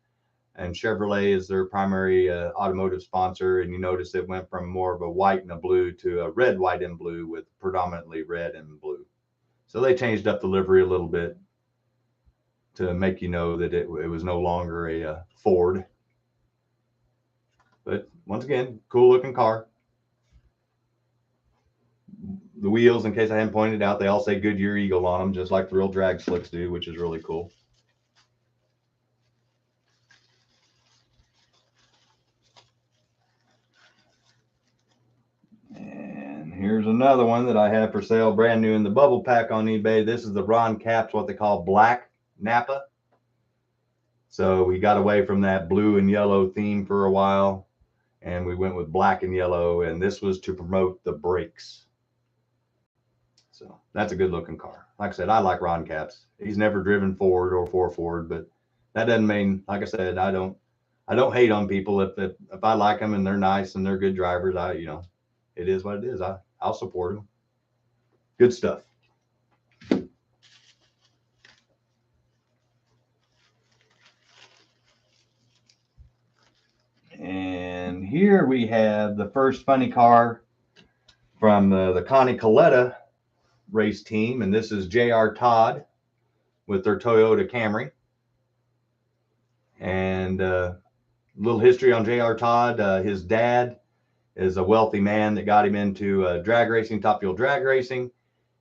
and Chevrolet is their primary automotive sponsor. And you notice it went from more of a white and a blue to a red, white, and blue, with predominantly red and blue. So they changed up the livery a little bit to make you know that it was no longer a Ford. But once again, cool looking car. The wheels, in case I hadn't pointed out, they all say Goodyear Eagle on them, just like the real drag slicks do, which is really cool. And here's another one that I have for sale, brand new in the bubble pack on eBay. This is the Ron Capps, what they call Black Napa. So we got away from that blue and yellow theme for a while, and we went with black and yellow, and this was to promote the brakes. So that's a good looking car. Like I said, I like Ron Capps. He's never driven Ford or for Ford, but that doesn't mean, like I said, I don't hate on people. If I like them and they're nice and they're good drivers, it is what it is. I'll support them. Good stuff. And here we have the first funny car from the Connie Coletta race team, and this is J.R. Todd with their Toyota Camry. And little history on J.R. Todd. His dad is a wealthy man that got him into drag racing, Top Fuel drag racing,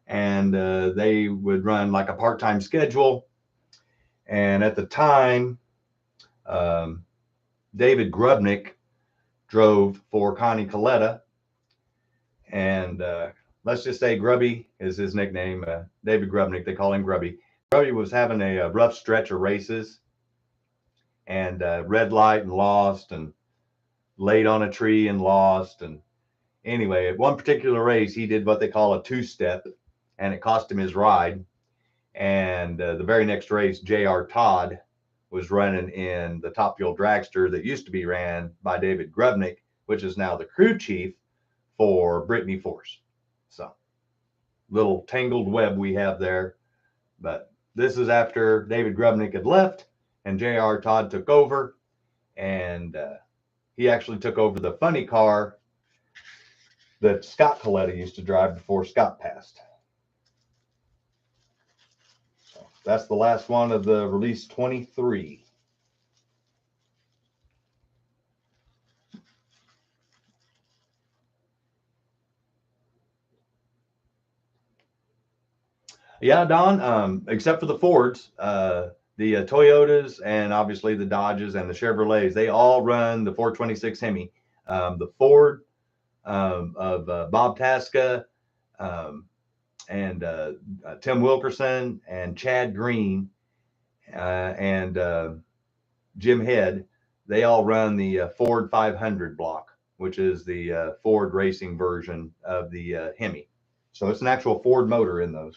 and they would run like a part-time schedule. And at the time, David Grubnick drove for Connie Coletta, and let's just say Grubby is his nickname. David Grubnick, they call him Grubby. Grubby was having a rough stretch of races, and red light and lost, and laid on a tree and lost. And anyway, at one particular race, he did what they call a two-step, and it cost him his ride. And the very next race, J.R. Todd was running in the Top Fuel dragster that used to be ran by David Grubnick, which is now the crew chief for Brittany Force. So little tangled web we have there. But this is after David Grubnick had left and J.R. Todd took over, and he actually took over the funny car that Scott Coletta used to drive before Scott passed. That's the last one of the release 23. Yeah, Don, except for the Fords, the Toyotas, and obviously the Dodges and the Chevrolets, they all run the 426 Hemi. The Ford of Bob Tasca and Tim Wilkerson and Chad Green and Jim Head, they all run the Ford 500 block, which is the Ford racing version of the Hemi. So it's an actual Ford motor in those.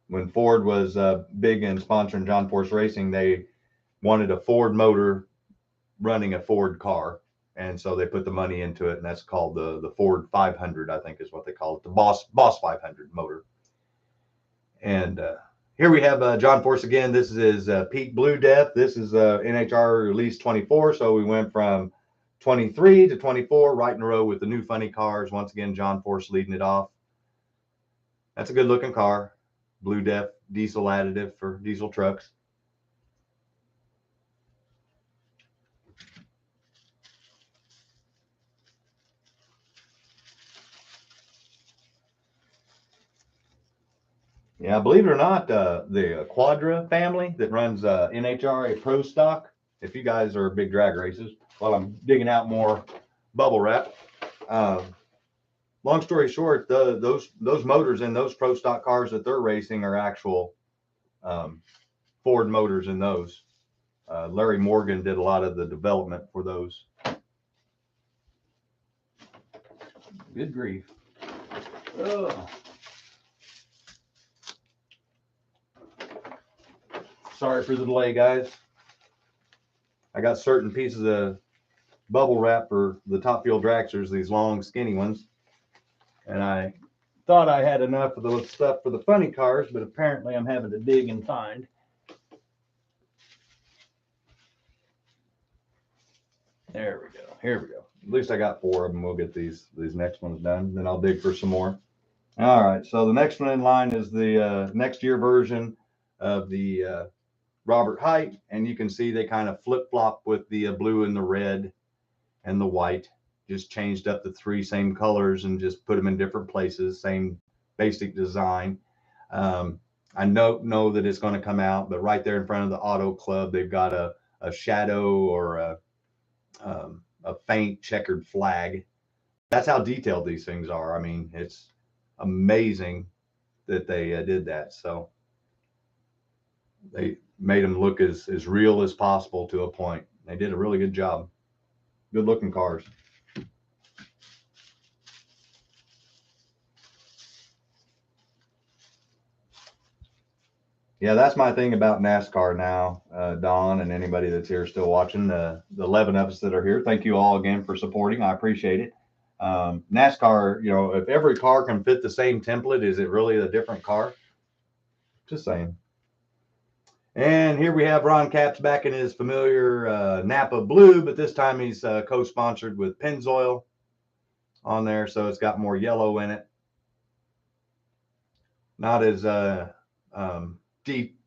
When Ford was big in sponsoring John Force Racing, they wanted a Ford motor running a Ford car. And so they put the money into it, and that's called the Ford 500, I think is what they call it, the Boss 500 motor. And here we have John Force again. This is his peak blue depth. This is NHR Release 24. So we went from 23 to 24 right in a row with the new funny cars. Once again, John Force leading it off. That's a good looking car. Blue depth diesel additive for diesel trucks. Yeah, believe it or not, the Quadra family that runs NHRA Pro Stock, if you guys are big drag races, while I'm digging out more bubble wrap, long story short, those motors in those Pro Stock cars that they're racing are actual Ford motors in those. Larry Morgan did a lot of the development for those. Good grief. Oh. Sorry for the delay, guys. I got certain pieces of bubble wrap for the Top Fuel Traxxas, these long, skinny ones. And I thought I had enough of the stuff for the funny cars, but apparently I'm having to dig and find. There we go. Here we go. At least I got 4 of them. We'll get these next ones done. Then I'll dig for some more. All right. So the next one in line is the next year version of the Robert Height. And you can see they kind of flip-flop with the blue and the red and the white. Just changed up the 3 same colors and just put them in different places. Same basic design. I know that it's going to come out, but right there in front of the Auto Club, they've got a shadow or a faint checkered flag. That's how detailed these things are. I mean, it's amazing that they did that. So they made them look as real as possible to a point. They did a really good job. Good looking cars. Yeah, that's my thing about NASCAR now, Don, and anybody that's here still watching, the 11 of us that are here. Thank you all again for supporting. I appreciate it. NASCAR, you know, if every car can fit the same template, is it really a different car? Just saying. And here we have Ron Capps back in his familiar Napa blue, but this time he's co-sponsored with Pennzoil on there, so it's got more yellow in it. Not as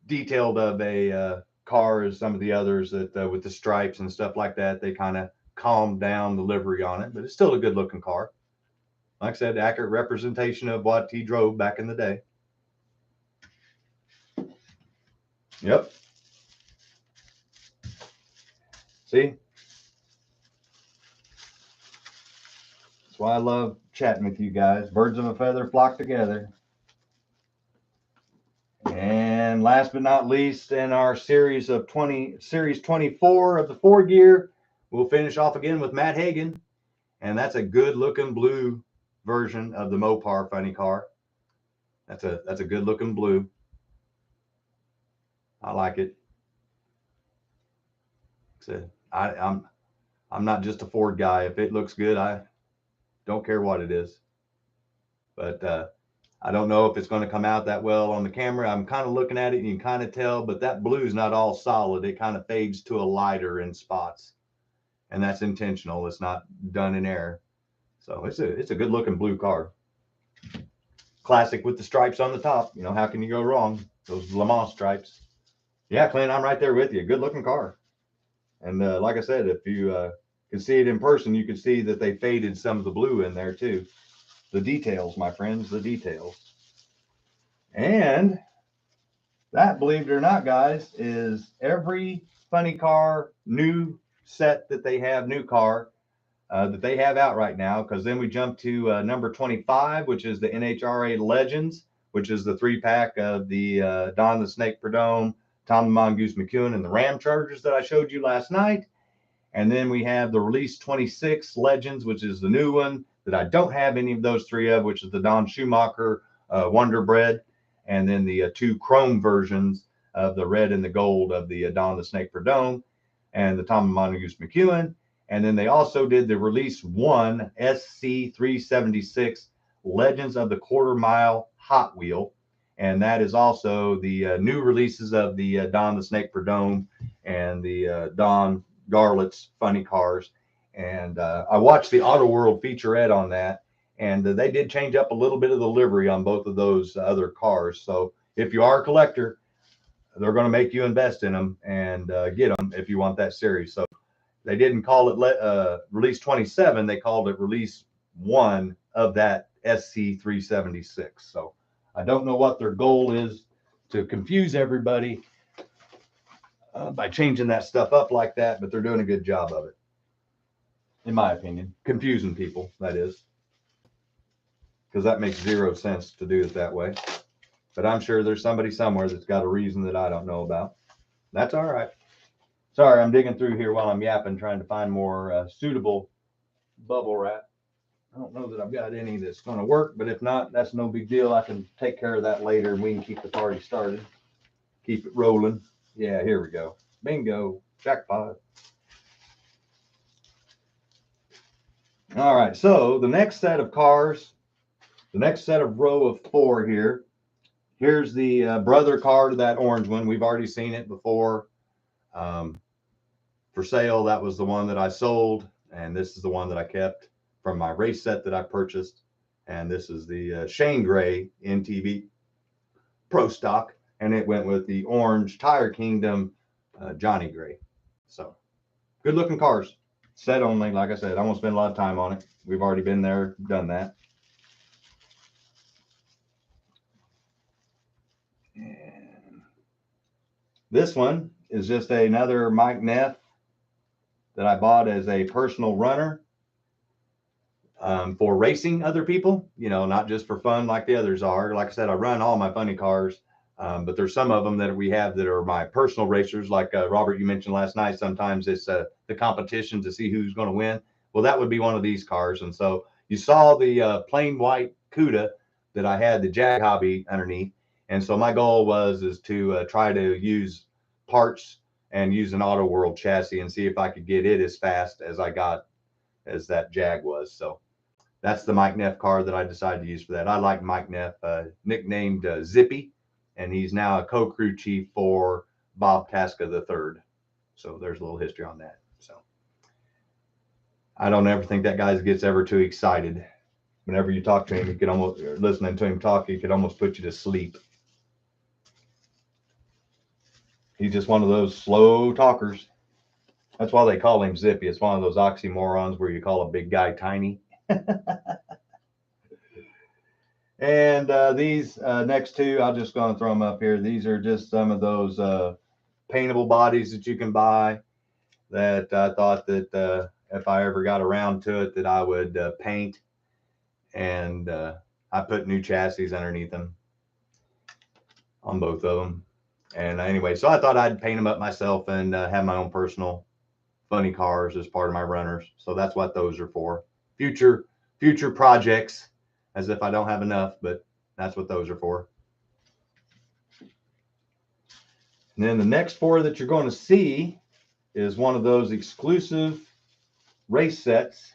detailed of a car as some of the others that with the stripes and stuff like that. They kind of calmed down the livery on it, but it's still a good looking car. Like I said, accurate representation of what he drove back in the day. Yep. See? That's why I love chatting with you guys. Birds of a feather flock together. And last but not least, in our series 24 of the 4-gear, we'll finish off again with Matt Hagan. And that's a good looking blue version of the Mopar funny car. That's a good looking blue. I like it. So I'm not just a Ford guy. If it looks good, I don't care what it is. But I don't know if it's going to come out that well on the camera. I'm kind of looking at it and you can kind of tell, but that blue is not all solid. It kind of fades to a lighter in spots, and that's intentional. It's not done in error. So it's a good looking blue car. classic with the stripes on the top. You know, how can you go wrong? Those Le Mans stripes. Yeah, Clint, I'm right there with you. Good looking car. And like I said, if you can see it in person, you can see that they faded some of the blue in there too. The details, my friends, the details. And that, believe it or not, guys, is every funny car new set that they have, new car that they have out right now. Because then we jump to number 25, which is the NHRA Legends, which is the 3-pack of the Don the Snake Perdome, Tom the Mongoose McEwen, and the Ram Chargers that I showed you last night. And then we have the Release 26 Legends, which is the new one that I don't have any of those three of, which is the Don Schumacher Wonder Bread, and then the two chrome versions of the red and the gold of the Don the Snake Perdome and the Tom Mongoose McEwen. And then they also did the Release 1 SC376 Legends of the Quarter Mile Hot Wheel. And that is also the new releases of the Don the Snake Perdome and the Don Garlett's funny cars. And I watched the Auto World featurette on that, and they did change up a little bit of the livery on both of those other cars. So if you are a collector, they're going to make you invest in them and get them if you want that series. So they didn't call it Release 27. They called it Release 1 of that SC376. So I don't know what their goal is to confuse everybody by changing that stuff up like that, but they're doing a good job of it, in my opinion. Confusing people, that is. Because that makes zero sense to do it that way. But I'm sure there's somebody somewhere that's got a reason that I don't know about. That's all right. Sorry, I'm digging through here while I'm yapping, trying to find more suitable bubble wrap. I don't know that I've got any that's going to work, but if not, that's no big deal. I can take care of that later and we can keep the party started. Keep it rolling. Yeah, here we go. Bingo. Jackpot. All right, so the next set of cars, the next set of row of 4 here. Here's the brother car to that orange one. We've already seen it before. For sale, that was the one that I sold, and this is the one that I kept from my race set that I purchased. And this is the Shane Gray NTV Pro Stock, and it went with the orange Tire Kingdom Johnny Gray. So good looking cars. Set only, like I said, I won't spend a lot of time on it. We've already been there, done that. And this one is just another Mike Neff that I bought as a personal runner for racing other people, you know, not just for fun like the others are. Like I said, I run all my funny cars, but there's some of them that we have that are my personal racers. Like Robert, you mentioned last night, sometimes it's the competition to see who's going to win. Well, that would be one of these cars. And so you saw the plain white CUDA that I had the Jag Hobby underneath. And so my goal is to try to use parts and use an Auto World chassis and see if I could get it as fast as I got as that Jag was. So that's the Mike Neff car that I decided to use for that. I like Mike Neff, nicknamed Zippy, and he's now a co-crew chief for Bob Tasca III. So there's a little history on that. So I don't ever think that guy gets ever too excited. Whenever you talk to him, you could almost, listening to him talk, he could almost put you to sleep. He's just one of those slow talkers. That's why they call him Zippy. It's one of those oxymorons where you call a big guy tiny. And these next two, I'm just going to throw them up here. These are just some of those paintable bodies that you can buy that I thought that if I ever got around to it, that I would paint. And I put new chassis underneath them on both of them. And anyway, so I thought I'd paint them up myself and have my own personal funny cars as part of my runners. So that's what those are for. Future projects, as if I don't have enough, but that's what those are for. And then the next 4 that you're going to see is one of those exclusive race sets,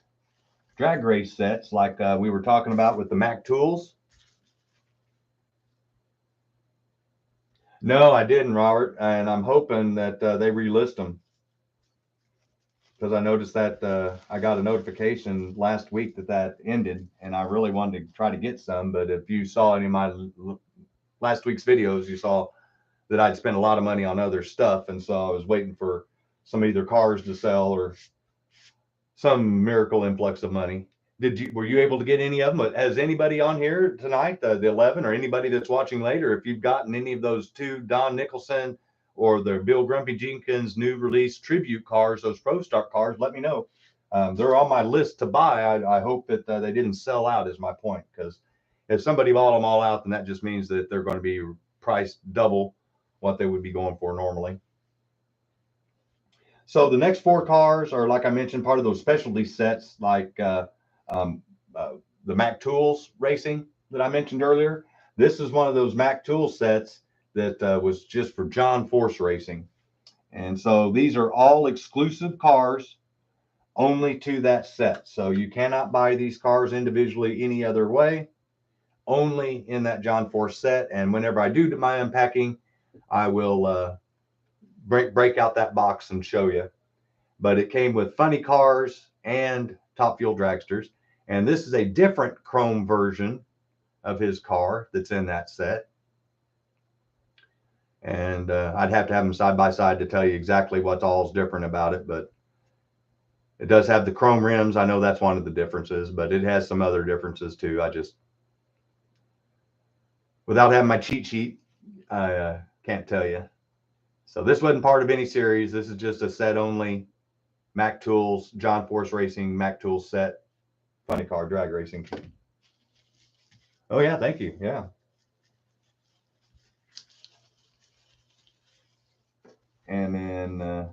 drag race sets, like we were talking about with the Mac Tools. No, I didn't, Robert, and I'm hoping that they relist them. because I noticed that I got a notification last week that ended, and I really wanted to try to get some. But if you saw any of my last week's videos, you saw that I'd spent a lot of money on other stuff, and so I was waiting for some either cars to sell or some miracle influx of money. Were you able to get any of them? Has anybody on here tonight, the 11, or anybody that's watching later, if you've gotten any of those two Don Nicholson or the Bill Grumpy Jenkins new release tribute cars, those Pro Stock cars, let me know. They're on my list to buy. I hope that they didn't sell out, is my point, because if somebody bought them all out, then that just means that they're going to be priced double what they would be going for normally. So the next 4 cars are, like I mentioned, part of those specialty sets, like the Mac Tools Racing that I mentioned earlier. This is one of those Mac Tools sets that was just for John Force Racing. And so these are all exclusive cars only to that set. So you cannot buy these cars individually any other way, only in that John Force set. And whenever I do my unpacking, I will break out that box and show you. But it came with funny cars and Top Fuel dragsters. And this is a different chrome version of his car that's in that set. And I'd have to have them side by side to tell you exactly what's all's different about it. But it does have the chrome rims. I know that's one of the differences, but it has some other differences too. I just, without having my cheat sheet, I can't tell you. So this wasn't part of any series. This is just a set only Mac Tools, John Force Racing, Mac Tools set, funny car drag racing. Oh yeah, thank you. Yeah. And then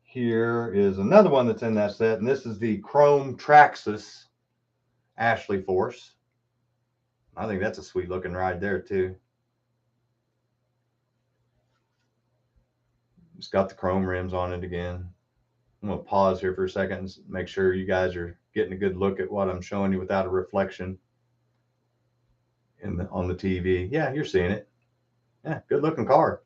here is another one that's in that set, and this is the Chrome Traxxas Ashley Force. I think that's a sweet looking ride there too. It's got the chrome rims on it again. I'm going to pause here for a second and make sure you guys are getting a good look at what I'm showing you without a reflection on the TV. Yeah, you're seeing it. Yeah, good looking car.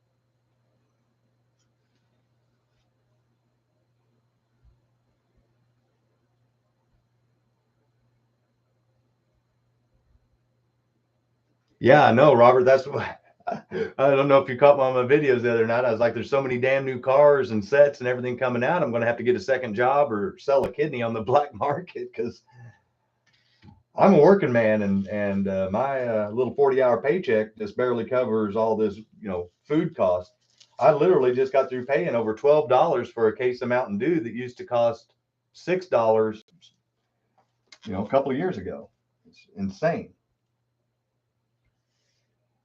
Yeah, I know, Robert. That's what I don't know if you caught my videos the other night. I was like, there's so many damn new cars and sets and everything coming out. I'm going to have to get a second job or sell a kidney on the black market, because I'm a working man, and my little 40-hour paycheck just barely covers all this, food cost. I literally just got through paying over $12 for a case of Mountain Dew that used to cost $6, a couple of years ago. It's insane.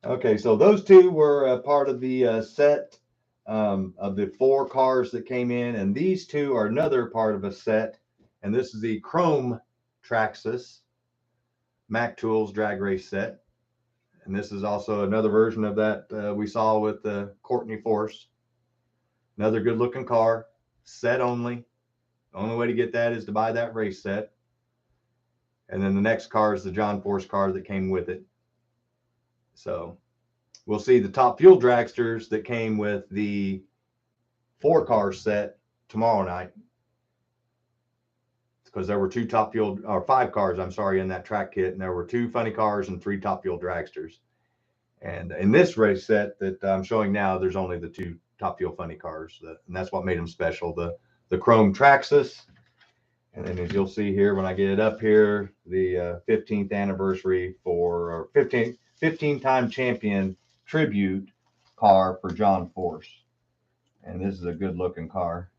Okay, so those two were part of the set of the 4 cars that came in, and these two are another part of a set, and this is the Chrome Traxxas Mac Tools drag race set, and this is also another version of that we saw with the Courtney Force. Another good looking car, set only. The only way to get that is to buy that race set. And then the next car is the John Force car that came with it. So we'll see the Top Fuel dragsters that came with the 4 car set tomorrow night, because there were 2 Top Fuel, or 5 cars, I'm sorry, in that track kit, and there were 2 funny cars and 3 Top Fuel dragsters. And in this race set that I'm showing now, there's only the 2 Top Fuel funny cars, and that's what made them special. The Chrome Traxxas, and then as you'll see here when I get it up here, the 15th anniversary or 15-time champion tribute car for John Force. And this is a good looking car.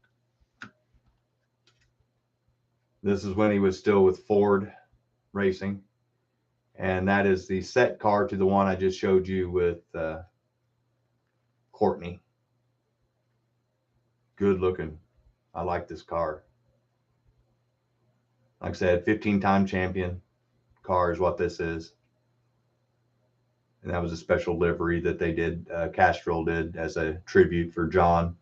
This is when he was still with Ford Racing. And that is the set car to the one I just showed you with Courtney. Good looking. I like this car. Like I said, 15-time champion car is what this is. And that was a special livery that they did, Castrol did, as a tribute for John.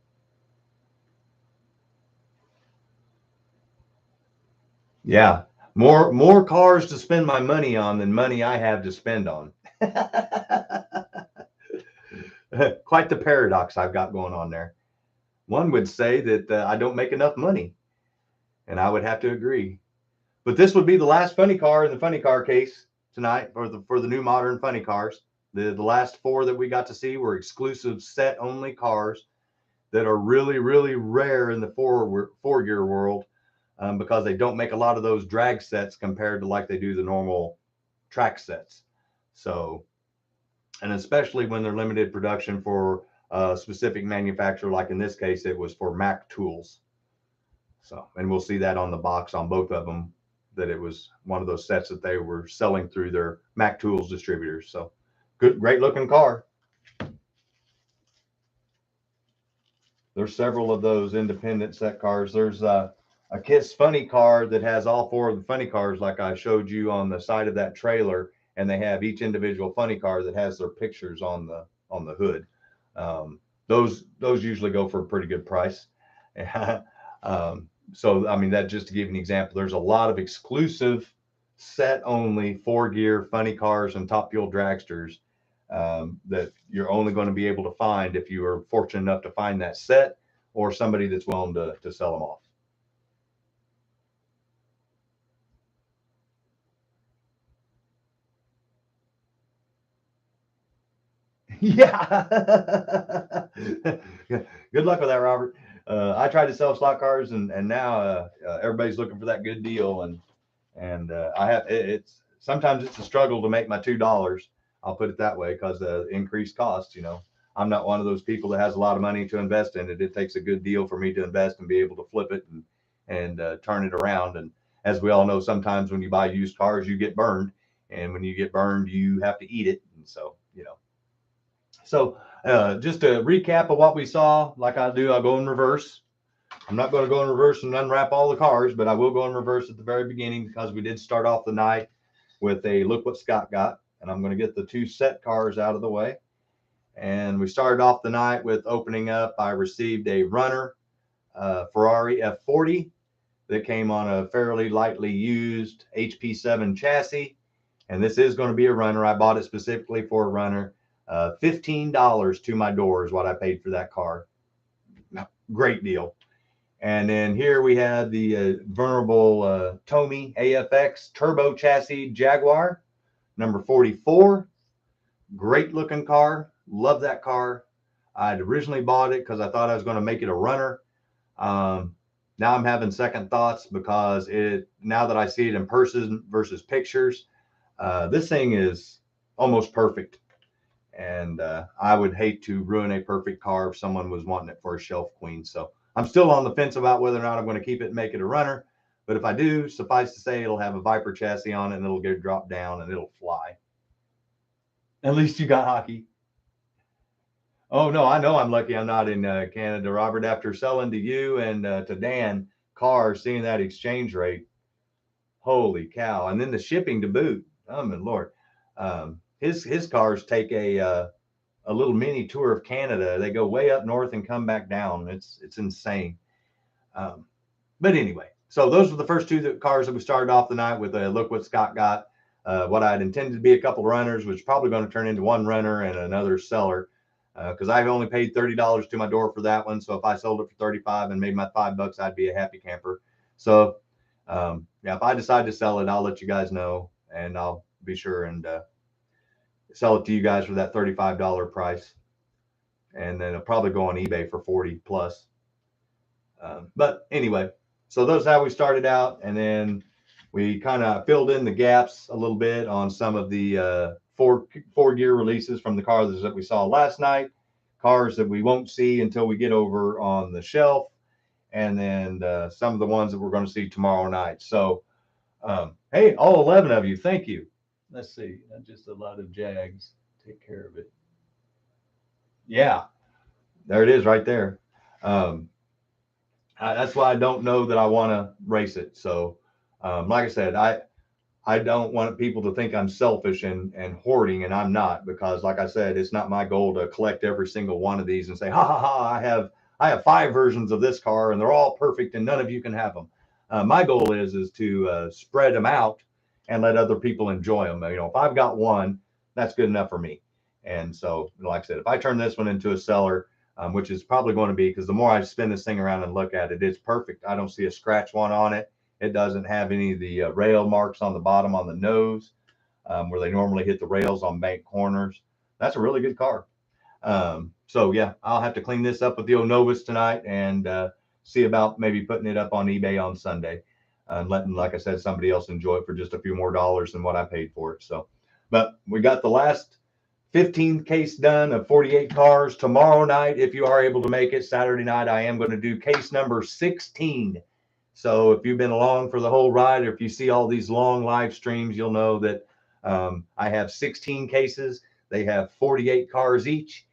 Yeah, more cars to spend my money on than money I have to spend on. Quite the paradox I've got going on there. one would say that I don't make enough money, and I would have to agree. But this would be the last funny car in the funny car case tonight for the new modern funny cars. The last four that we got to see were exclusive set only cars that are really, really rare in the four gear world, because they don't make a lot of those drag sets compared to like they do the normal track sets. So, and especially when they're limited production for a specific manufacturer, like in this case, it was for Mac Tools. So, and we'll see that on the box on both of them, that it was one of those sets that they were selling through their Mac Tools distributors. So, good, great looking car. There's several of those independent set cars. There's a Kiss funny car that has all four of the funny cars, like I showed you on the side of that trailer, and they have each individual funny car that has their pictures on the hood. Those usually go for a pretty good price. So I mean, that just to give you an example, there's a lot of exclusive set only four gear funny cars and top fuel dragsters that you're only going to be able to find if you are fortunate enough to find that set or somebody that's willing to sell them off. Yeah. Good luck with that, Robert. I tried to sell slot cars, and now everybody's looking for that good deal, and I have it's sometimes it's a struggle to make my $2. I'll put it that way, because the increased costs. You know, I'm not one of those people that has a lot of money to invest in it. It takes a good deal for me to invest and be able to flip it and turn it around. And as we all know, sometimes when you buy used cars, you get burned, and when you get burned, you have to eat it. And so, you know. So just a recap of what we saw, like I do, I'll go in reverse. I'm not going to go in reverse and unwrap all the cars, but I will go in reverse at the very beginning, because we did start off the night with a look what Scott got. And I'm going to get the two set cars out of the way. And we started off the night with opening up. I received a runner, Ferrari F40 that came on a fairly lightly used HP7 chassis. And this is going to be a runner. I bought it specifically for a runner. $15 to my door is what I paid for that car. Great deal. And then here we had the venerable Tomy AFX turbo chassis Jaguar, number 44. Great looking car. Love that car. I'd originally bought it because I thought I was going to make it a runner. Now I'm having second thoughts, because now that I see it in person versus pictures, this thing is almost perfect. And I would hate to ruin a perfect car if someone was wanting it for a shelf queen. So I'm still on the fence about whether or not I'm going to keep it and make it a runner. But if I do, suffice to say, it'll have a Viper chassis on it, and it'll get dropped down and it'll fly. At least you got hockey. Oh, no, I know I'm lucky I'm not in Canada, Robert. After selling to you and to Dan cars, seeing that exchange rate, holy cow. And then the shipping to boot. Oh, my Lord. His cars take a little mini tour of Canada. They go way up north and come back down. It's insane. But anyway, so those were the first two cars that we started off the night with. Look what Scott got. What I had intended to be a couple runners, which is probably going to turn into one runner and another seller, because I've only paid $30 to my door for that one. So if I sold it for 35 and made my $5, I'd be a happy camper. So yeah, if I decide to sell it, I'll let you guys know, and I'll be sure and sell it to you guys for that $35 price. And then it'll probably go on eBay for 40 plus. But anyway, so that's how we started out. And then we kind of filled in the gaps a little bit on some of the four gear releases from the cars that we saw last night, cars that we won't see until we get over on the shelf, and then some of the ones that we're going to see tomorrow night. So, hey, all 11 of you, thank you. Let's see, not just a lot of Jags. Take care of it. Yeah, there it is right there. That's why I don't know that I want to race it. So, like I said, I don't want people to think I'm selfish and hoarding, and I'm not, because like I said, it's not my goal to collect every single one of these and say, ha ha ha, I have 5 versions of this car and they're all perfect and none of you can have them. My goal is to spread them out and let other people enjoy them. You know, if I've got one, that's good enough for me. And so, like I said, if I turn this one into a seller, which is probably going to be, because the more I spin this thing around and look at it, it's perfect. I don't see a scratch one on it. It doesn't have any of the rail marks on the bottom on the nose, where they normally hit the rails on bank corners. That's a really good car. So yeah, I'll have to clean this up with the old Novus tonight and see about maybe putting it up on eBay on Sunday and letting, like I said, somebody else enjoy it for just a few more dollars than what I paid for it. So, but we got the last 15 case done of 48 cars. Tomorrow night, if you are able to make it, Saturday night, I am going to do case number 16. So if you've been along for the whole ride, or if you see all these long live streams, you'll know that I have 16 cases. They have 48 cars each.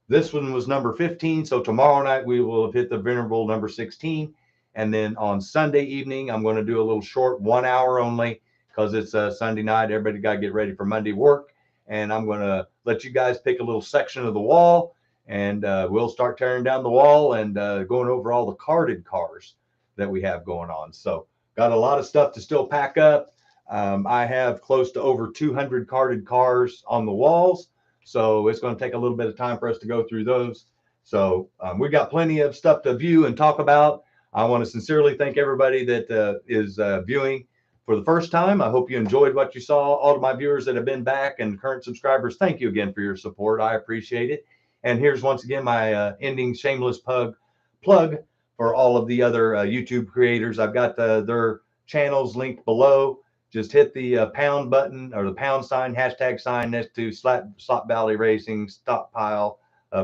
This one was number 15. So tomorrow night we will have hit the venerable number 16. And then on Sunday evening, I'm going to do a little short 1 hour only, because it's a Sunday night. Everybody got to get ready for Monday work. And I'm going to let you guys pick a little section of the wall, and we'll start tearing down the wall and going over all the carded cars that we have going on. So got a lot of stuff to still pack up. I have close to over 200 carded cars on the walls. So it's going to take a little bit of time for us to go through those. So we got plenty of stuff to view and talk about. I want to sincerely thank everybody that is viewing for the first time. I hope you enjoyed what you saw. All of my viewers that have been back and current subscribers, thank you again for your support. I appreciate it. And here's once again my ending shameless plug for all of the other YouTube creators. I've got their channels linked below. Just hit the pound button or the pound sign, hashtag sign next to Slot Valley Racing, Stockpile,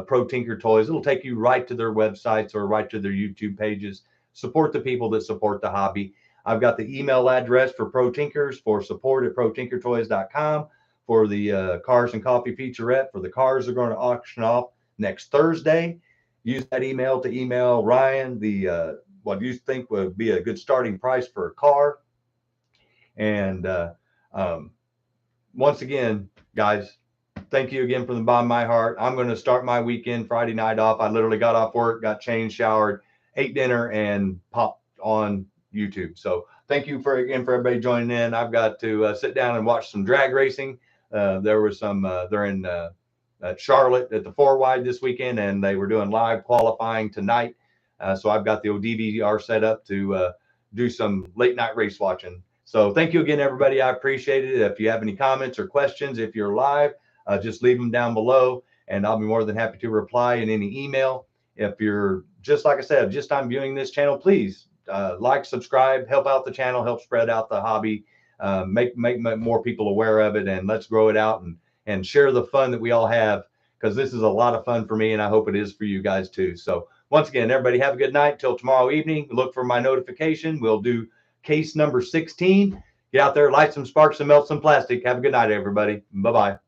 Pro Tinker Toys. It'll take you right to their websites or right to their YouTube pages. Support the people that support the hobby. I've got the email address for Pro Tinkers for support@protinkertoys.com for the Cars and Coffee featurette. For the cars are going to auction off next Thursday. Use that email to email Ryan what you think would be a good starting price for a car. And once again, guys, thank you again from the bottom of my heart. I'm going to start my weekend Friday night off. I literally got off work, got changed, showered, ate dinner, and popped on YouTube. So thank you for everybody joining in. I've got to sit down and watch some drag racing. There was some, they're in Charlotte at the 4-wide this weekend, and they were doing live qualifying tonight. So I've got the old DVR set up to do some late night race watching. So thank you again, everybody. I appreciate it. If you have any comments or questions, if you're live, just leave them down below, and I'll be more than happy to reply in any email. If you're just, like I said, just I'm viewing this channel, please like, subscribe, help out the channel, help spread out the hobby, make more people aware of it, and let's grow it out and share the fun that we all have, because this is a lot of fun for me, and I hope it is for you guys too. So once again, everybody have a good night till tomorrow evening. Look for my notification. We'll do case number 16. Get out there, light some sparks and melt some plastic. Have a good night, everybody. Bye-bye.